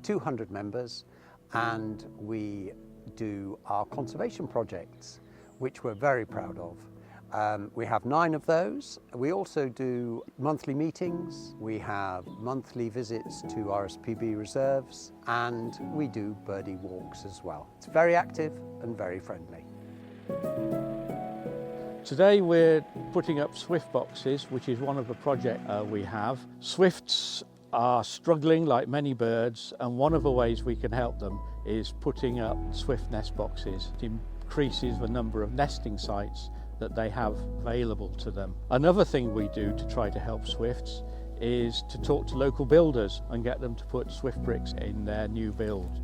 200 members, and we do our conservation projects, which we're very proud of. We have 9 of those. We also do monthly meetings. We have monthly visits to RSPB reserves, and we do birdie walks as well. It's very active and very friendly. Today we're putting up swift boxes, which is one of the projects we have. Swifts are struggling like many birds, and one of the ways we can help them is putting up swift nest boxes. It increases the number of nesting sites that they have available to them. Another thing we do to try to help swifts is to talk to local builders and get them to put swift bricks in their new builds.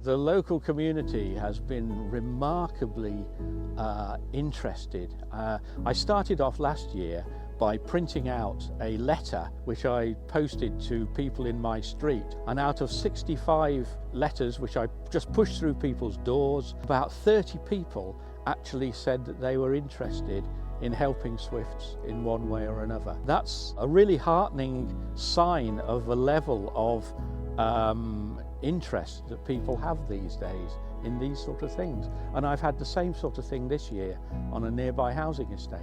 The local community has been remarkably interested. I started off last year by printing out a letter which I posted to people in my street, and out of 65 letters which I just pushed through people's doors, about 30 people actually said that they were interested in helping swifts in one way or another. That's a really heartening sign of the level of interest that people have these days in these sort of things. And I've had the same sort of thing this year on a nearby housing estate,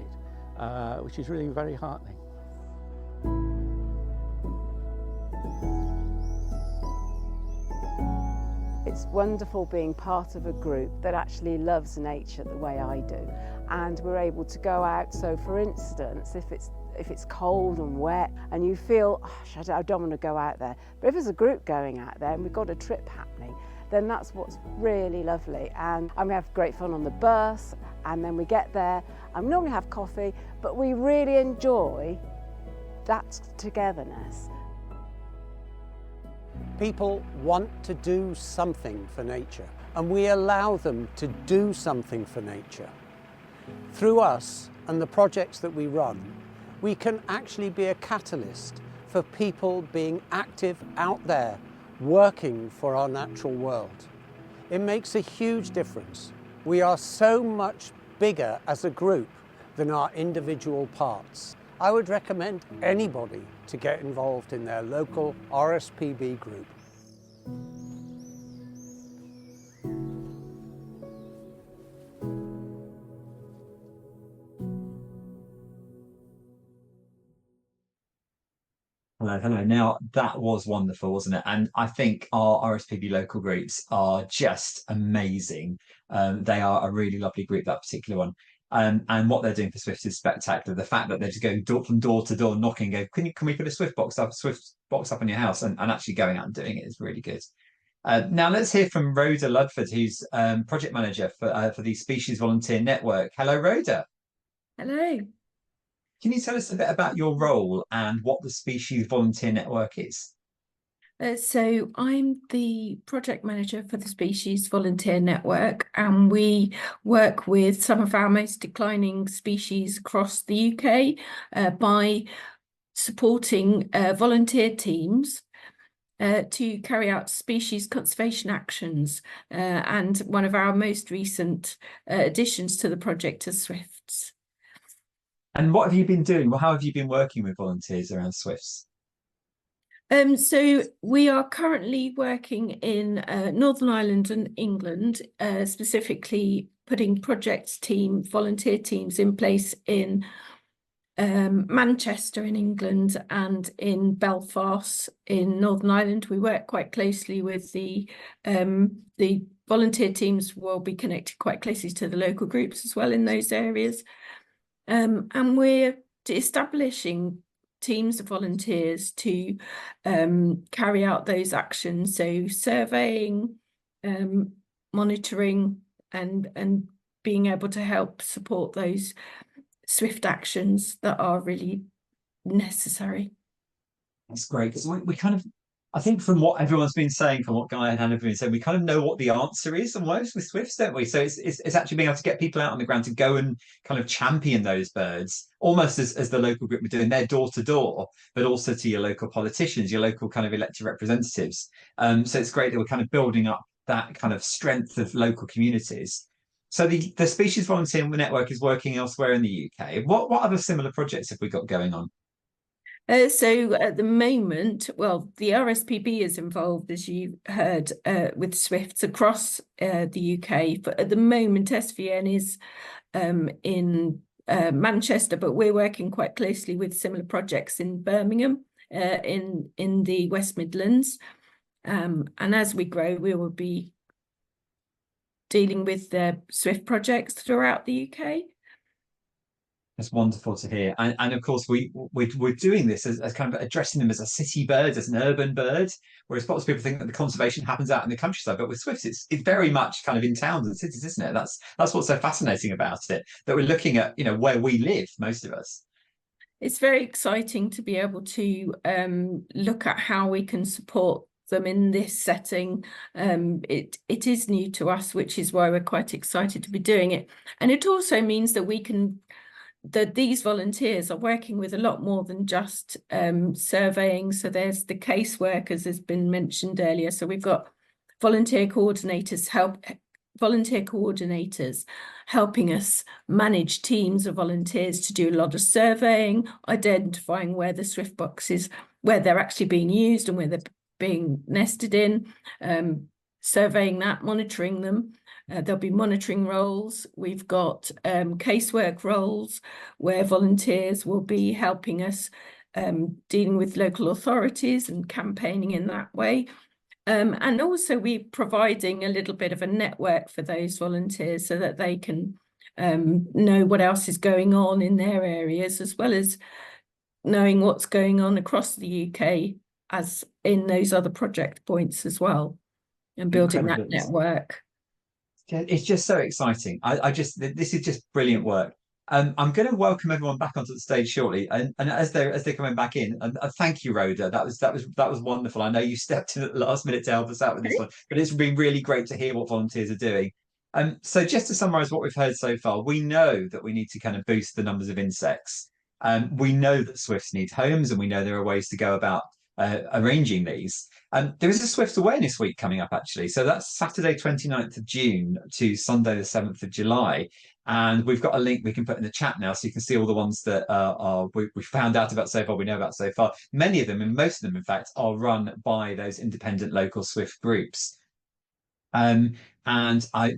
which is really very heartening. It's wonderful being part of a group that actually loves nature the way I do, and we're able to go out. So for instance, if it's cold and wet and you feel, oh, I don't want to go out there, but if there's a group going out there and we've got a trip happening, then that's what's really lovely. And we have great fun on the bus, and then we get there and we normally have coffee, but we really enjoy that togetherness. People want to do something for nature, and we allow them to do something for nature. Through us and the projects that we run, we can actually be a catalyst for people being active out there, working for our natural world. It makes a huge difference. We are so much bigger as a group than our individual parts. I would recommend anybody to get involved in their local RSPB group. Hello. Now, that was wonderful, wasn't it? And I think our RSPB local groups are just amazing. They are a really lovely group, that particular one. And what they're doing for swifts is spectacular. The fact that they're just going from door to door, knocking, go, can we put a swift box up in your house, and actually going out and doing it is really good. Now let's hear from Rhoda Ludford, who's project manager for the Species Volunteer Network. Hello, Rhoda. Hello. Can you tell us a bit about your role and what the Species Volunteer Network is? So I'm the project manager for the Species Volunteer Network, and we work with some of our most declining species across the UK by supporting volunteer teams to carry out species conservation actions. And one of our most recent additions to the project is swifts. And what have you been doing? Well, how have you been working with volunteers around swifts? So we are currently working in Northern Ireland and England, specifically putting volunteer teams in place in Manchester in England and in Belfast in Northern Ireland. We work quite closely with the volunteer teams will be connected quite closely to the local groups as well in those areas. And we're establishing teams of volunteers to carry out those actions. So surveying, monitoring and being able to help support those swift actions that are really necessary. That's great, because we kind of, I think from what everyone's been saying, from what Guy and Hannah have been saying, we kind of know what the answer is almost with swifts, don't we? So it's actually being able to get people out on the ground to go and kind of champion those birds, almost as the local group were doing, their door to door, but also to your local politicians, your local kind of elected representatives. So it's great that we're kind of building up that kind of strength of local communities. So the Species Volunteer Network is working elsewhere in the UK. What other similar projects have we got going on? So at the moment, well, the RSPB is involved, as you heard, with swifts across the UK. But at the moment, SVN is in Manchester, but we're working quite closely with similar projects in Birmingham, in the West Midlands. And as we grow, we will be dealing with the swift projects throughout the UK. That's wonderful to hear. And of course, we're doing this as kind of addressing them as a city bird, as an urban bird, whereas lots of people think that the conservation happens out in the countryside. But with swifts, it's very much kind of in towns and cities, isn't it? That's what's so fascinating about it, that we're looking at, where we live, most of us. It's very exciting to be able to look at how we can support them in this setting. It is new to us, which is why we're quite excited to be doing it. And it also means that these volunteers are working with a lot more than just surveying. So there's the caseworkers, has been mentioned earlier. So we've got volunteer coordinators helping us manage teams of volunteers to do a lot of surveying, identifying where the swift boxes, where they're actually being used and where they're being nested in, surveying that, monitoring them. There'll be monitoring roles. We've got casework roles where volunteers will be helping us dealing with local authorities and campaigning in that way. And also we're providing a little bit of a network for those volunteers so that they can know what else is going on in their areas, as well as knowing what's going on across the UK as in those other project points as well, and building that network. It's just so exciting. This is just brilliant work. I'm going to welcome everyone back onto the stage shortly, and as they're coming back in, and thank you, Rhoda. That was wonderful. I know you stepped in at the last minute to help us out with this one, but it's been really great to hear what volunteers are doing. So just to summarise what we've heard so far, we know that we need to kind of boost the numbers of insects. We know that swifts need homes, and we know there are ways to go about arranging these. There is a Swift Awareness Week coming up, actually. So that's Saturday 29th of June to Sunday the 7th of July. And we've got a link we can put in the chat now, so you can see all the ones that we found out about so far, we know about so far. Many of them, and most of them, in fact, are run by those independent local Swift groups. And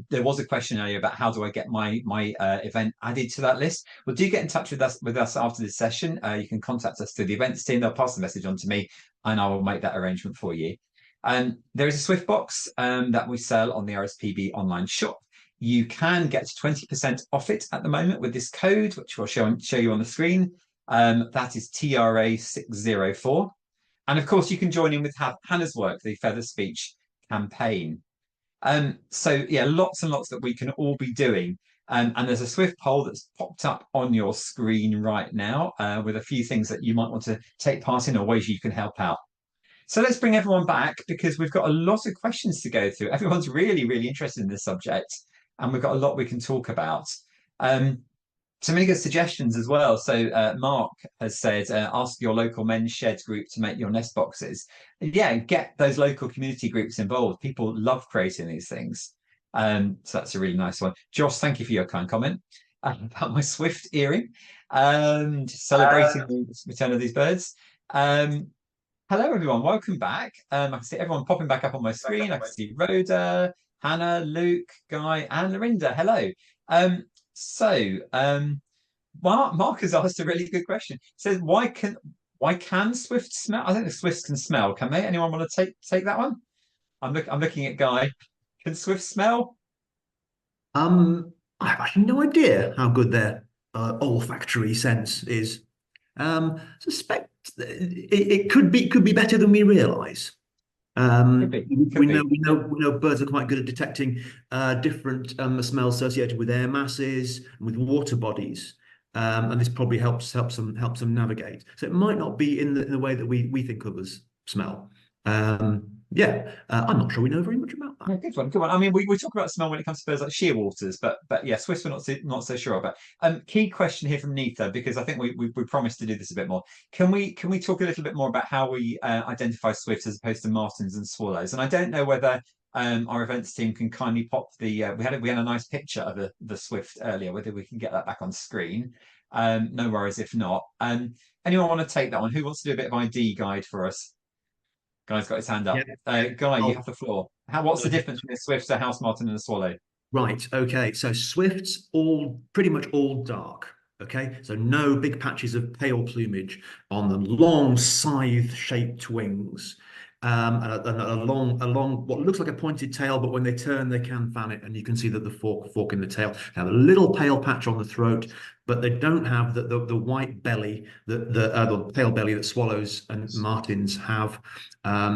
there was a question earlier about how do I get my event added to that list. Well, do get in touch with us after this session. You can contact us through the events team. They'll pass the message on to me, and I will make that arrangement for you. There is a Swift box that we sell on the RSPB online shop. You can get 20% off it at the moment with this code, which we'll show you on the screen. That is TRA604. And of course, you can join in with Hannah's work, the Feather Speech campaign. So yeah, lots and lots that we can all be doing. And there's a Swift poll that's popped up on your screen right now with a few things that you might want to take part in or ways you can help out. So let's bring everyone back, because we've got a lot of questions to go through. Everyone's really, really interested in this subject, and we've got a lot we can talk about. Some really good suggestions as well. So Mark has said, ask your local men's sheds group to make your nest boxes. Yeah, get those local community groups involved. People love creating these things. So that's a really nice one. Josh, thank you for your kind comment about my swift earring. Celebrating the return of these birds. Hello, everyone. Welcome back. I can see everyone popping back up on my screen. I can see Rhoda, Hannah, Luke, Guy, and Laurinda. Hello. Mark has asked a really good question. He says, why can swifts smell? I think the swifts can smell. Can they? Anyone want to take that one? I'm looking at Guy. Can swifts smell? I have no idea how good their olfactory sense is. Suspect it could be better than we realise. We know birds are quite good at detecting different smells associated with air masses and with water bodies, and this probably helps them navigate. So it might not be in the way that we think others smell. I'm not sure we know very much about that. Yeah, good one. I mean, we talk about smell when it comes to birds like shearwaters, but yeah, swifts we're not so sure about. Key question here from Neetha, because I think we promised to do this a bit more. Can we talk a little bit more about how we identify swifts as opposed to martins and swallows? And I don't know whether our events team can kindly pop the we had a nice picture of the swift earlier, whether we can get that back on screen. No worries if not. Anyone want to take that one? Who wants to do a bit of ID guide for us? Guy's got his hand up. Yeah. Guy, you have the floor. What's the difference between a swift, a house martin, and a swallow? Right. Okay. So swifts pretty much all dark. Okay. So no big patches of pale plumage on them. Long scythe-shaped wings. And along what looks like a pointed tail, but when they turn, they can fan it, and you can see that the fork in the tail. They have a little pale patch on the throat, but they don't have the white belly, the pale belly that swallows and martins have.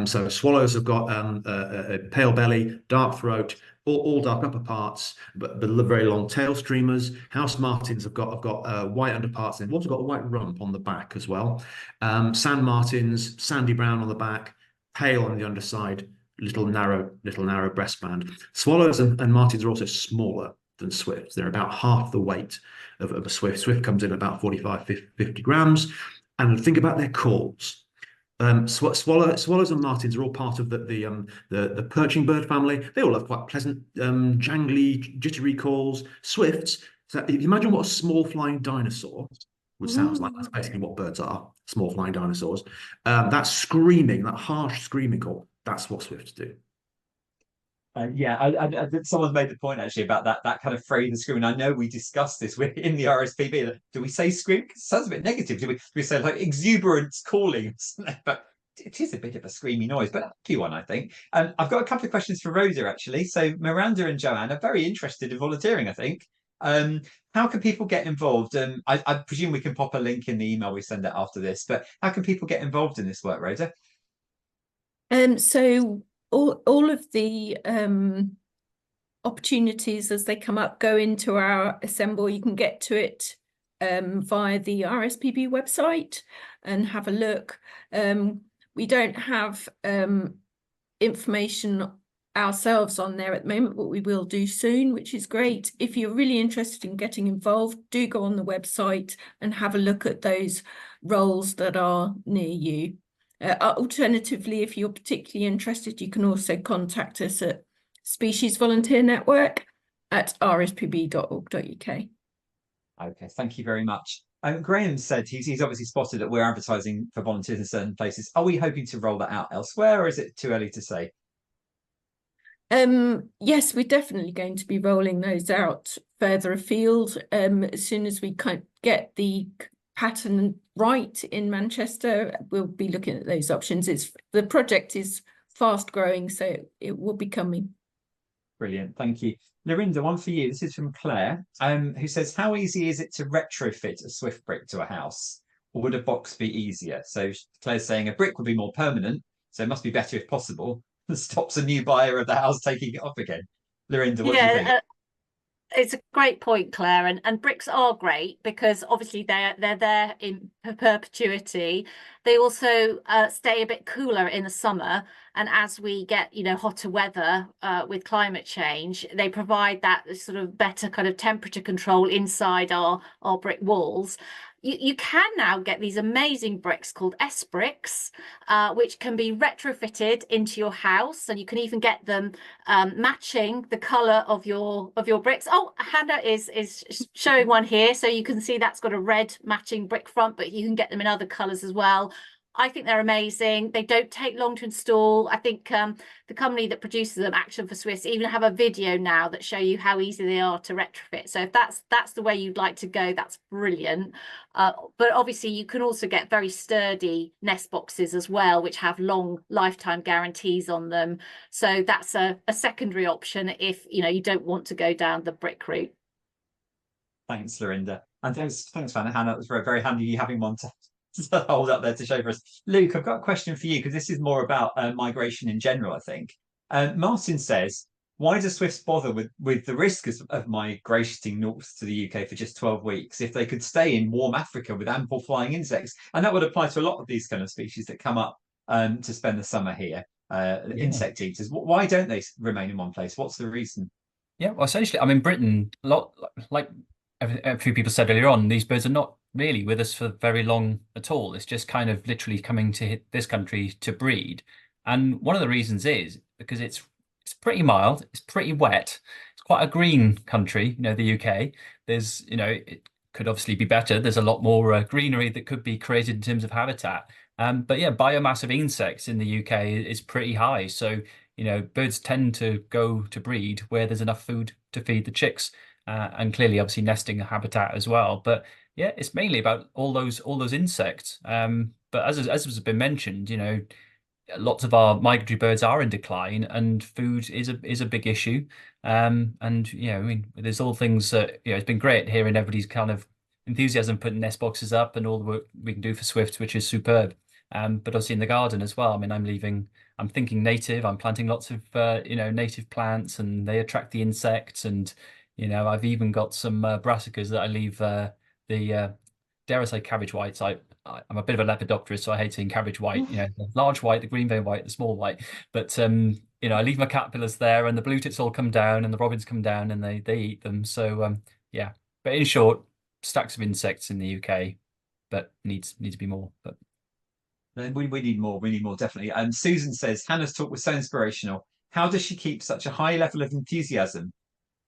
So swallows have got a pale belly, dark throat, all dark upper parts, but very long tail streamers. House martins have got white underparts, and they've also got a white rump on the back as well. Sand martins, sandy brown on the back, pale on the underside, little narrow breastband. Swallows and martins are also smaller than swifts. They're about half the weight of a swift. Swift comes in about 45-50 grams. And think about their calls. Swallows and martins are all part of the perching bird family. They all have quite pleasant, jangly, jittery calls. Swifts, so if you imagine what a small flying dinosaur which sounds like that's basically what birds are, small flying dinosaurs. That screaming, that harsh screaming call, that's what swifts do. I someone made the point actually about that kind of phrase of screaming. I know we discussed this in the RSPB. Do we say scream? It sounds a bit negative. Do we say like exuberant calling? But it is a bit of a screamy noise, but a key one, I think. I've got a couple of questions for Rhoda actually. So Miranda and Joanne are very interested in volunteering, I think. How can people get involved? I presume we can pop a link in the email we send out after this, but how can people get involved in this work, Rhoda? So all of the opportunities as they come up go into our Assemble. You can get to it via the RSPB website and have a look. We don't have information ourselves on there at the moment, but we will do soon, which is great. If you're really interested in getting involved, do go on the website and have a look at those roles that are near you. Alternatively, if you're particularly interested, you can also contact us at Species Volunteer Network at rspb.org.uk. Okay, thank you very much. Graham said he's obviously spotted that we're advertising for volunteers in certain places. Are we hoping to roll that out elsewhere, or is it too early to say? Yes, we're definitely going to be rolling those out further afield as soon as we get the pattern right in Manchester. We'll be looking at those options. The project is fast growing, so it will be coming. Brilliant, thank you. Laurinda, one for you. This is from Claire, who says, how easy is it to retrofit a swift brick to a house? Or would a box be easier? So Claire's saying a brick would be more permanent, so it must be better if possible. Stops a new buyer of the house taking it off again. Laurinda, what do you think? It's a great point, Claire, and bricks are great because obviously they're there in perpetuity. They also stay a bit cooler in the summer, and as we get hotter weather with climate change, they provide that sort of better kind of temperature control inside our brick walls. You can now get these amazing bricks called S bricks, which can be retrofitted into your house, and you can even get them matching the color of your bricks. Oh, Hannah is showing one here, so you can see that's got a red matching brick front, but you can get them in other colors as well. I think they're amazing. They don't take long to install. I think the company that produces them, Action for Swifts, even have a video now that show you how easy they are to retrofit. So if that's the way you'd like to go, that's brilliant. But obviously you can also get very sturdy nest boxes as well, which have long lifetime guarantees on them. So that's a secondary option if you don't want to go down the brick route. Thanks, Laurinda. And thanks, Hannah. It was very, very handy you having one to hold up there to show for us. Luke, I've got a question for you because this is more about migration in general, I think. Martin says, why do swifts bother with the risk of migrating north to the UK for just 12 weeks if they could stay in warm Africa with ample flying insects? And that would apply to a lot of these kind of species that come up to spend the summer here, insect eaters. Why don't they remain in one place? What's the reason? Yeah, well, essentially, I mean, Britain, a lot like a few people said earlier on, these birds are not really with us for very long at all. It's just kind of literally coming to hit this country to breed. And one of the reasons is because it's pretty mild, it's pretty wet, it's quite a green country, the UK. There's, it could obviously be better. There's a lot more greenery that could be created in terms of habitat. But yeah, biomass of insects in the UK is pretty high. So, birds tend to go to breed where there's enough food to feed the chicks. And clearly, obviously, nesting a habitat as well. But yeah, it's mainly about all those insects. But as has been mentioned, lots of our migratory birds are in decline, and food is a big issue. And I mean, there's all things that it's been great hearing everybody's kind of enthusiasm putting nest boxes up and all the work we can do for swifts, which is superb. But obviously in the garden as well. I mean, I'm thinking native. I'm planting lots of native plants, and they attract the insects. And I've even got some brassicas that I leave the dare I say cabbage whites. I'm a bit of a lepidopterist, so I hate seeing cabbage white. The large white, the green vein white, the small white. But I leave my caterpillars there, and the blue tits all come down, and the robins come down, and they eat them. So yeah. But in short, stacks of insects in the UK, but needs to be more. But we need more. We need more, definitely. And Susan says Hannah's talk was so inspirational. How does she keep such a high level of enthusiasm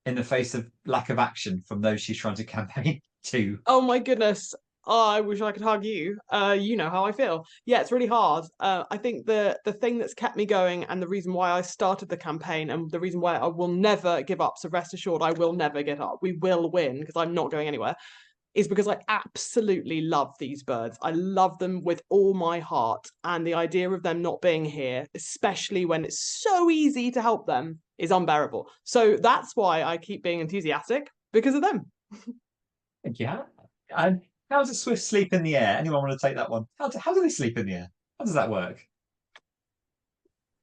in the face of lack of action from those she's trying to campaign to? Oh my goodness. I wish I could hug you. You know how I feel. Yeah, it's really hard. I think the thing that's kept me going, and the reason why I started the campaign, and the reason why I will never give up, so rest assured I will never get up. We will win because I'm not going anywhere, is because I absolutely love these birds. I love them with all my heart. And the idea of them not being here, especially when it's so easy to help them, is unbearable. So that's why I keep being enthusiastic, because of them. Thank you. And how does a swift sleep in the air? Anyone want to take that one? How do they sleep in the air? How does that work?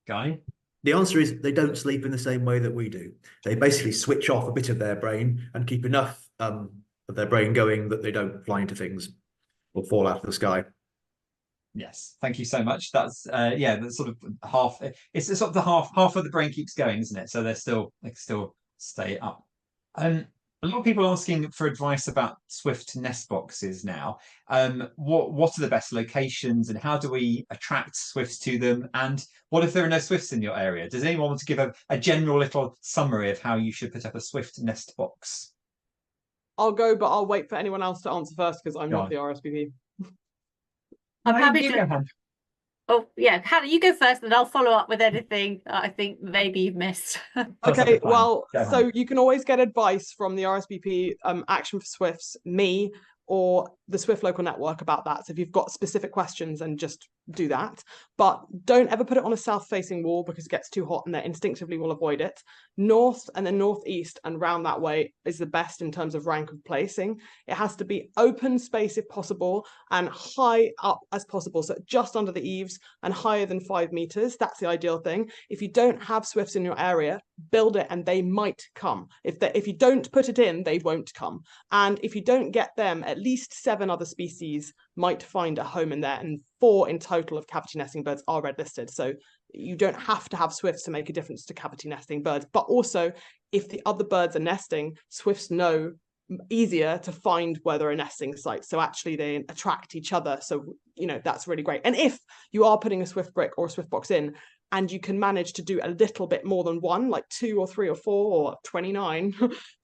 Guy? The answer is they don't sleep in the same way that we do. They basically switch off a bit of their brain and keep enough of their brain going that they don't fly into things or fall out of the sky. Yes, thank you so much. That's that's sort of half. It's sort of the half of the brain keeps going, isn't it? So they still stay up. A lot of people asking for advice about swift nest boxes now. What are the best locations, and how do we attract swifts to them? And what if there are no swifts in your area? Does anyone want to give a general little summary of how you should put up a swift nest box? I'll go, but I'll wait for anyone else to answer first because I'm not the RSPB. I'm happy to. Oh yeah, Hannah, you go first, and I'll follow up with anything I think maybe you've missed. Okay, well, so you can always get advice from the RSPB, Action for Swifts, me, or the Swift local network about that. So if you've got specific questions, and just do that. But don't ever put it on a south-facing wall because it gets too hot and they instinctively will avoid it. North and then northeast and round that way is the best in terms of rank of placing. It has to be open space if possible and high up as possible. So just under the eaves and higher than 5 meters. That's the ideal thing. If you don't have swifts in your area, build it and they might come. If you don't put it in, they won't come. And if you don't get them, at least 7 other species might find a home in there, and 4 in total of cavity nesting birds are red listed. So you don't have to have swifts to make a difference to cavity nesting birds. But also, if the other birds are nesting, swifts know easier to find where there are nesting sites. So actually they attract each other. So, that's really great. And if you are putting a swift brick or a swift box in, and you can manage to do a little bit more than one, like 2 or 3 or 4 or 29,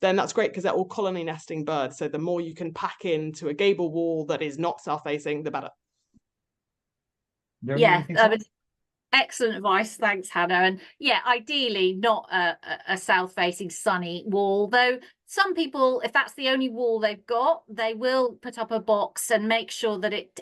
then that's great because they're all colony nesting birds. So the more you can pack into a gable wall that is not south-facing, the better. Yeah, excellent advice. Thanks, Hannah. And yeah, ideally not a south-facing sunny wall, though some people, if that's the only wall they've got, they will put up a box and make sure that it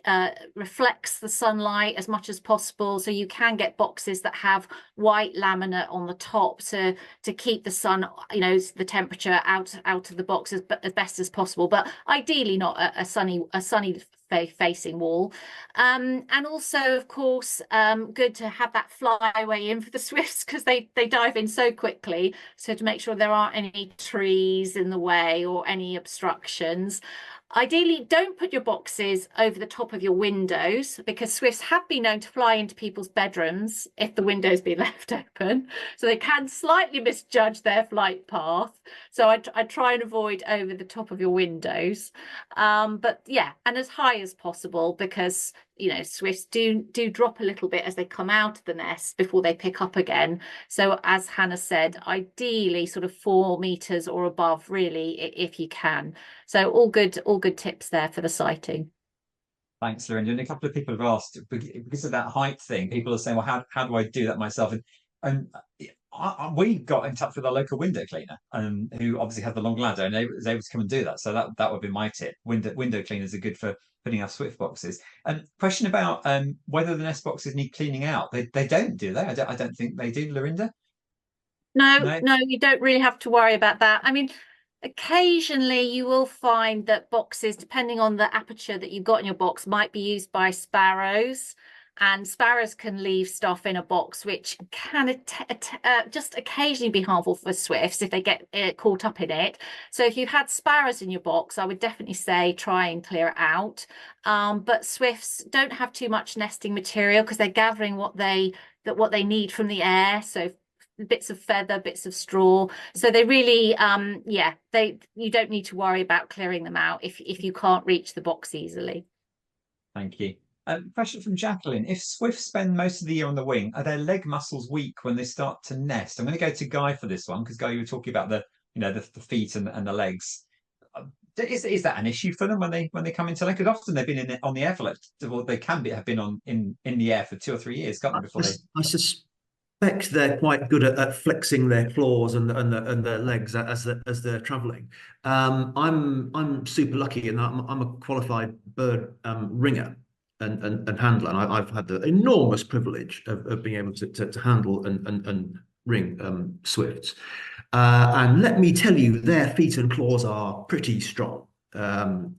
reflects the sunlight as much as possible. So you can get boxes that have white laminate on the top to keep the sun, the temperature out of the box as best as possible. But ideally not a sunny facing wall. And also, of course, good to have that flyway in for the swifts because they dive in so quickly. So to make sure there aren't any trees in the way or any obstructions. Ideally, don't put your boxes over the top of your windows because swifts have been known to fly into people's bedrooms if the window's been left open. So they can slightly misjudge their flight path. So I try and avoid over the top of your windows. But yeah, and as high as possible because, swifts do drop a little bit as they come out of the nest before they pick up again. So as Hannah said, ideally sort of 4 meters or above, really, if you can. So all good tips there for the sighting. Thanks, Laurinda. And a couple of people have asked because of that height thing. People are saying, "Well, how do I do that myself?" And we got in touch with our local window cleaner, who obviously had the long ladder and was able to come and do that. So that would be my tip. Window cleaners are good for putting out swift boxes. Question about whether the nest boxes need cleaning out. They don't, do they? I don't think they do, Laurinda. No, you don't really have to worry about that. I mean, occasionally you will find that boxes, depending on the aperture that you've got in your box, might be used by sparrows. And sparrows can leave stuff in a box, which can just occasionally be harmful for swifts if they get caught up in it. So if you've had sparrows in your box, I would definitely say try and clear it out. But swifts don't have too much nesting material because they're gathering what they need from the air. So bits of feather, bits of straw. So they really, you don't need to worry about clearing them out if you can't reach the box easily. Thank you. Question from Jacqueline. If swifts spend most of the year on the wing, are their leg muscles weak when they start to nest? I'm going to go to Guy for this one because Guy, you were talking about the feet and the legs. Is that an issue for them when they come into land? Because often they've been on the air for they have been in the air for 2 or 3 years, can't they? Before I suspect they're quite good at flexing their claws and their legs as they're travelling. I'm super lucky in that I'm a qualified bird ringer and handler, and I've had the enormous privilege of being able to handle and ring swifts. And let me tell you, their feet and claws are pretty strong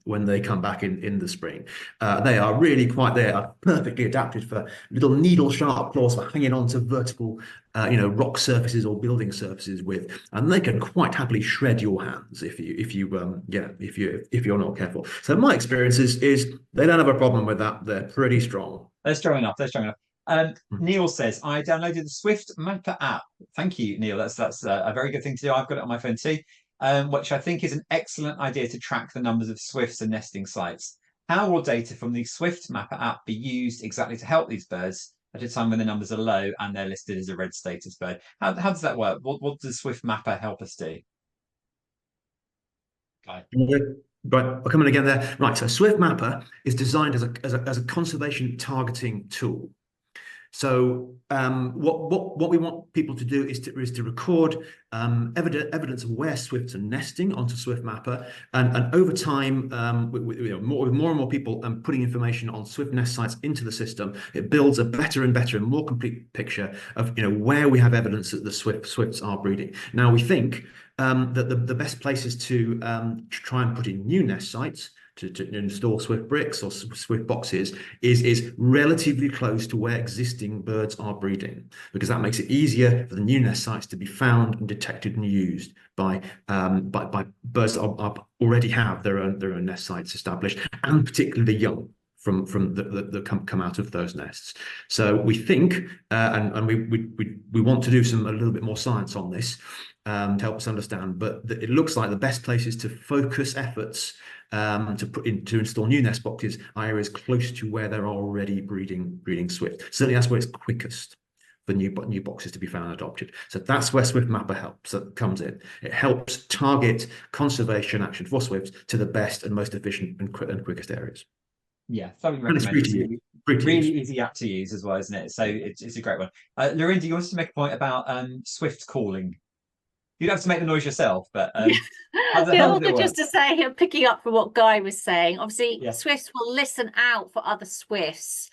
when they come back in the spring. They are they are perfectly adapted for little needle sharp claws for hanging on to vertical rock surfaces or building surfaces with, and they can quite happily shred your hands if you're not careful. So my experience is they don't have a problem with that. They're pretty strong. They're strong enough. Neil says, I downloaded the Swift Mapper app. Thank you, Neil. That's a very good thing to do. I've got it on my phone too, which I think is an excellent idea to track the numbers of swifts and nesting sites. How will data from the Swift Mapper app be used exactly to help these birds at a time when the numbers are low and they're listed as a red status bird? How does that work? What does Swift Mapper help us do? Right, I'll come in again there. Right, so Swift Mapper is designed as a conservation targeting tool. So what we want people to do is to record evidence of where swifts are nesting onto Swift Mapper, and over time, with more and more people putting information on Swift nest sites into the system, it builds a better and better and more complete picture of where we have evidence that the swifts are breeding. Now we think that the best places to try and put in new nest sites to install Swift bricks or Swift boxes is relatively close to where existing birds are breeding, because that makes it easier for the new nest sites to be found and detected and used by birds that already have their own nest sites established, and particularly the young from the come out of those nests. So we think, and we want to do a little bit more science on this to help us understand, but it looks like the best places to focus efforts to install new nest boxes are areas close to where they're already breeding swift. Certainly that's where it's quickest for new boxes to be found and adopted. So that's where Swift Mapper comes in. It helps target conservation action for swifts to the best and most efficient and quickest areas. Yeah, thoroughly And it's recommended. free to Really use. easy app to use as well, isn't it? So it's a great one. Laurinda, you wanted to make a point about Swift calling. You don't have to make the noise yourself, but how does it work? Just to say, picking up from what Guy was saying, obviously swifts will listen out for other swifts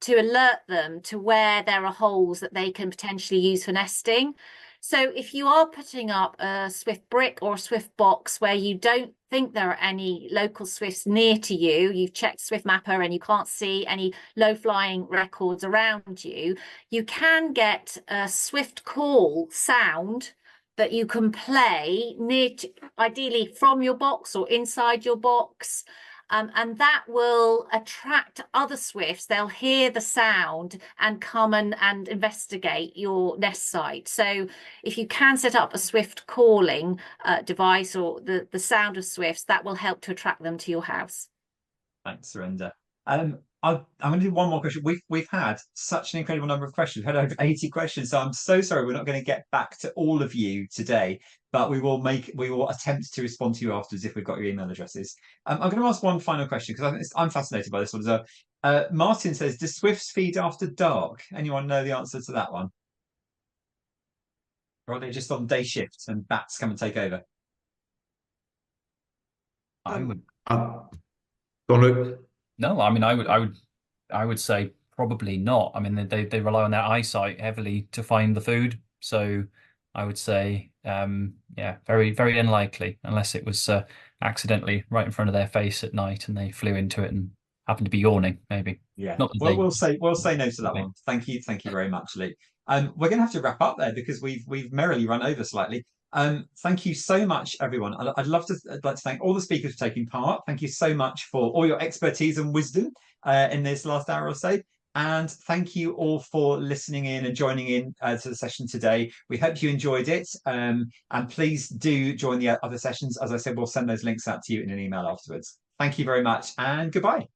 to alert them to where there are holes that they can potentially use for nesting. So if you are putting up a swift brick or a swift box where you don't think there are any local swifts near to you, you've checked Swift Mapper and you can't see any low-flying records around you, you can get a swift call sound that you can play ideally from your box or inside your box. And that will attract other swifts. They'll hear the sound and come and investigate your nest site. So if you can set up a swift calling device or the sound of swifts, that will help to attract them to your house. Thanks, Laurinda. I'm going to do one more question. We've had such an incredible number of questions. We've had over 80 questions, so I'm so sorry we're not going to get back to all of you today, but we will attempt to respond to you afterwards if we've got your email addresses. I'm going to ask one final question because I'm fascinated by this one as well. Martin says, do swifts feed after dark? Anyone know the answer to that one? Or are they just on day shifts and bats come and take over? I would. Go on, Luke. No, I mean, I would say probably not. I mean, they rely on their eyesight heavily to find the food. So I would say, yeah, very, very unlikely, unless it was accidentally right in front of their face at night and they flew into it and happened to be yawning, maybe. Yeah. Not Well, we'll say no to that one. Thank you very much, Luke. We're going to have to wrap up there because we've merrily run over slightly. Thank you so much, everyone. I'd like to thank all the speakers for taking part. Thank you so much for all your expertise and wisdom in this last hour or so. And thank you all for listening in and joining in to the session today. We hope you enjoyed it. And please do join the other sessions. As I said, we'll send those links out to you in an email afterwards. Thank you very much and goodbye.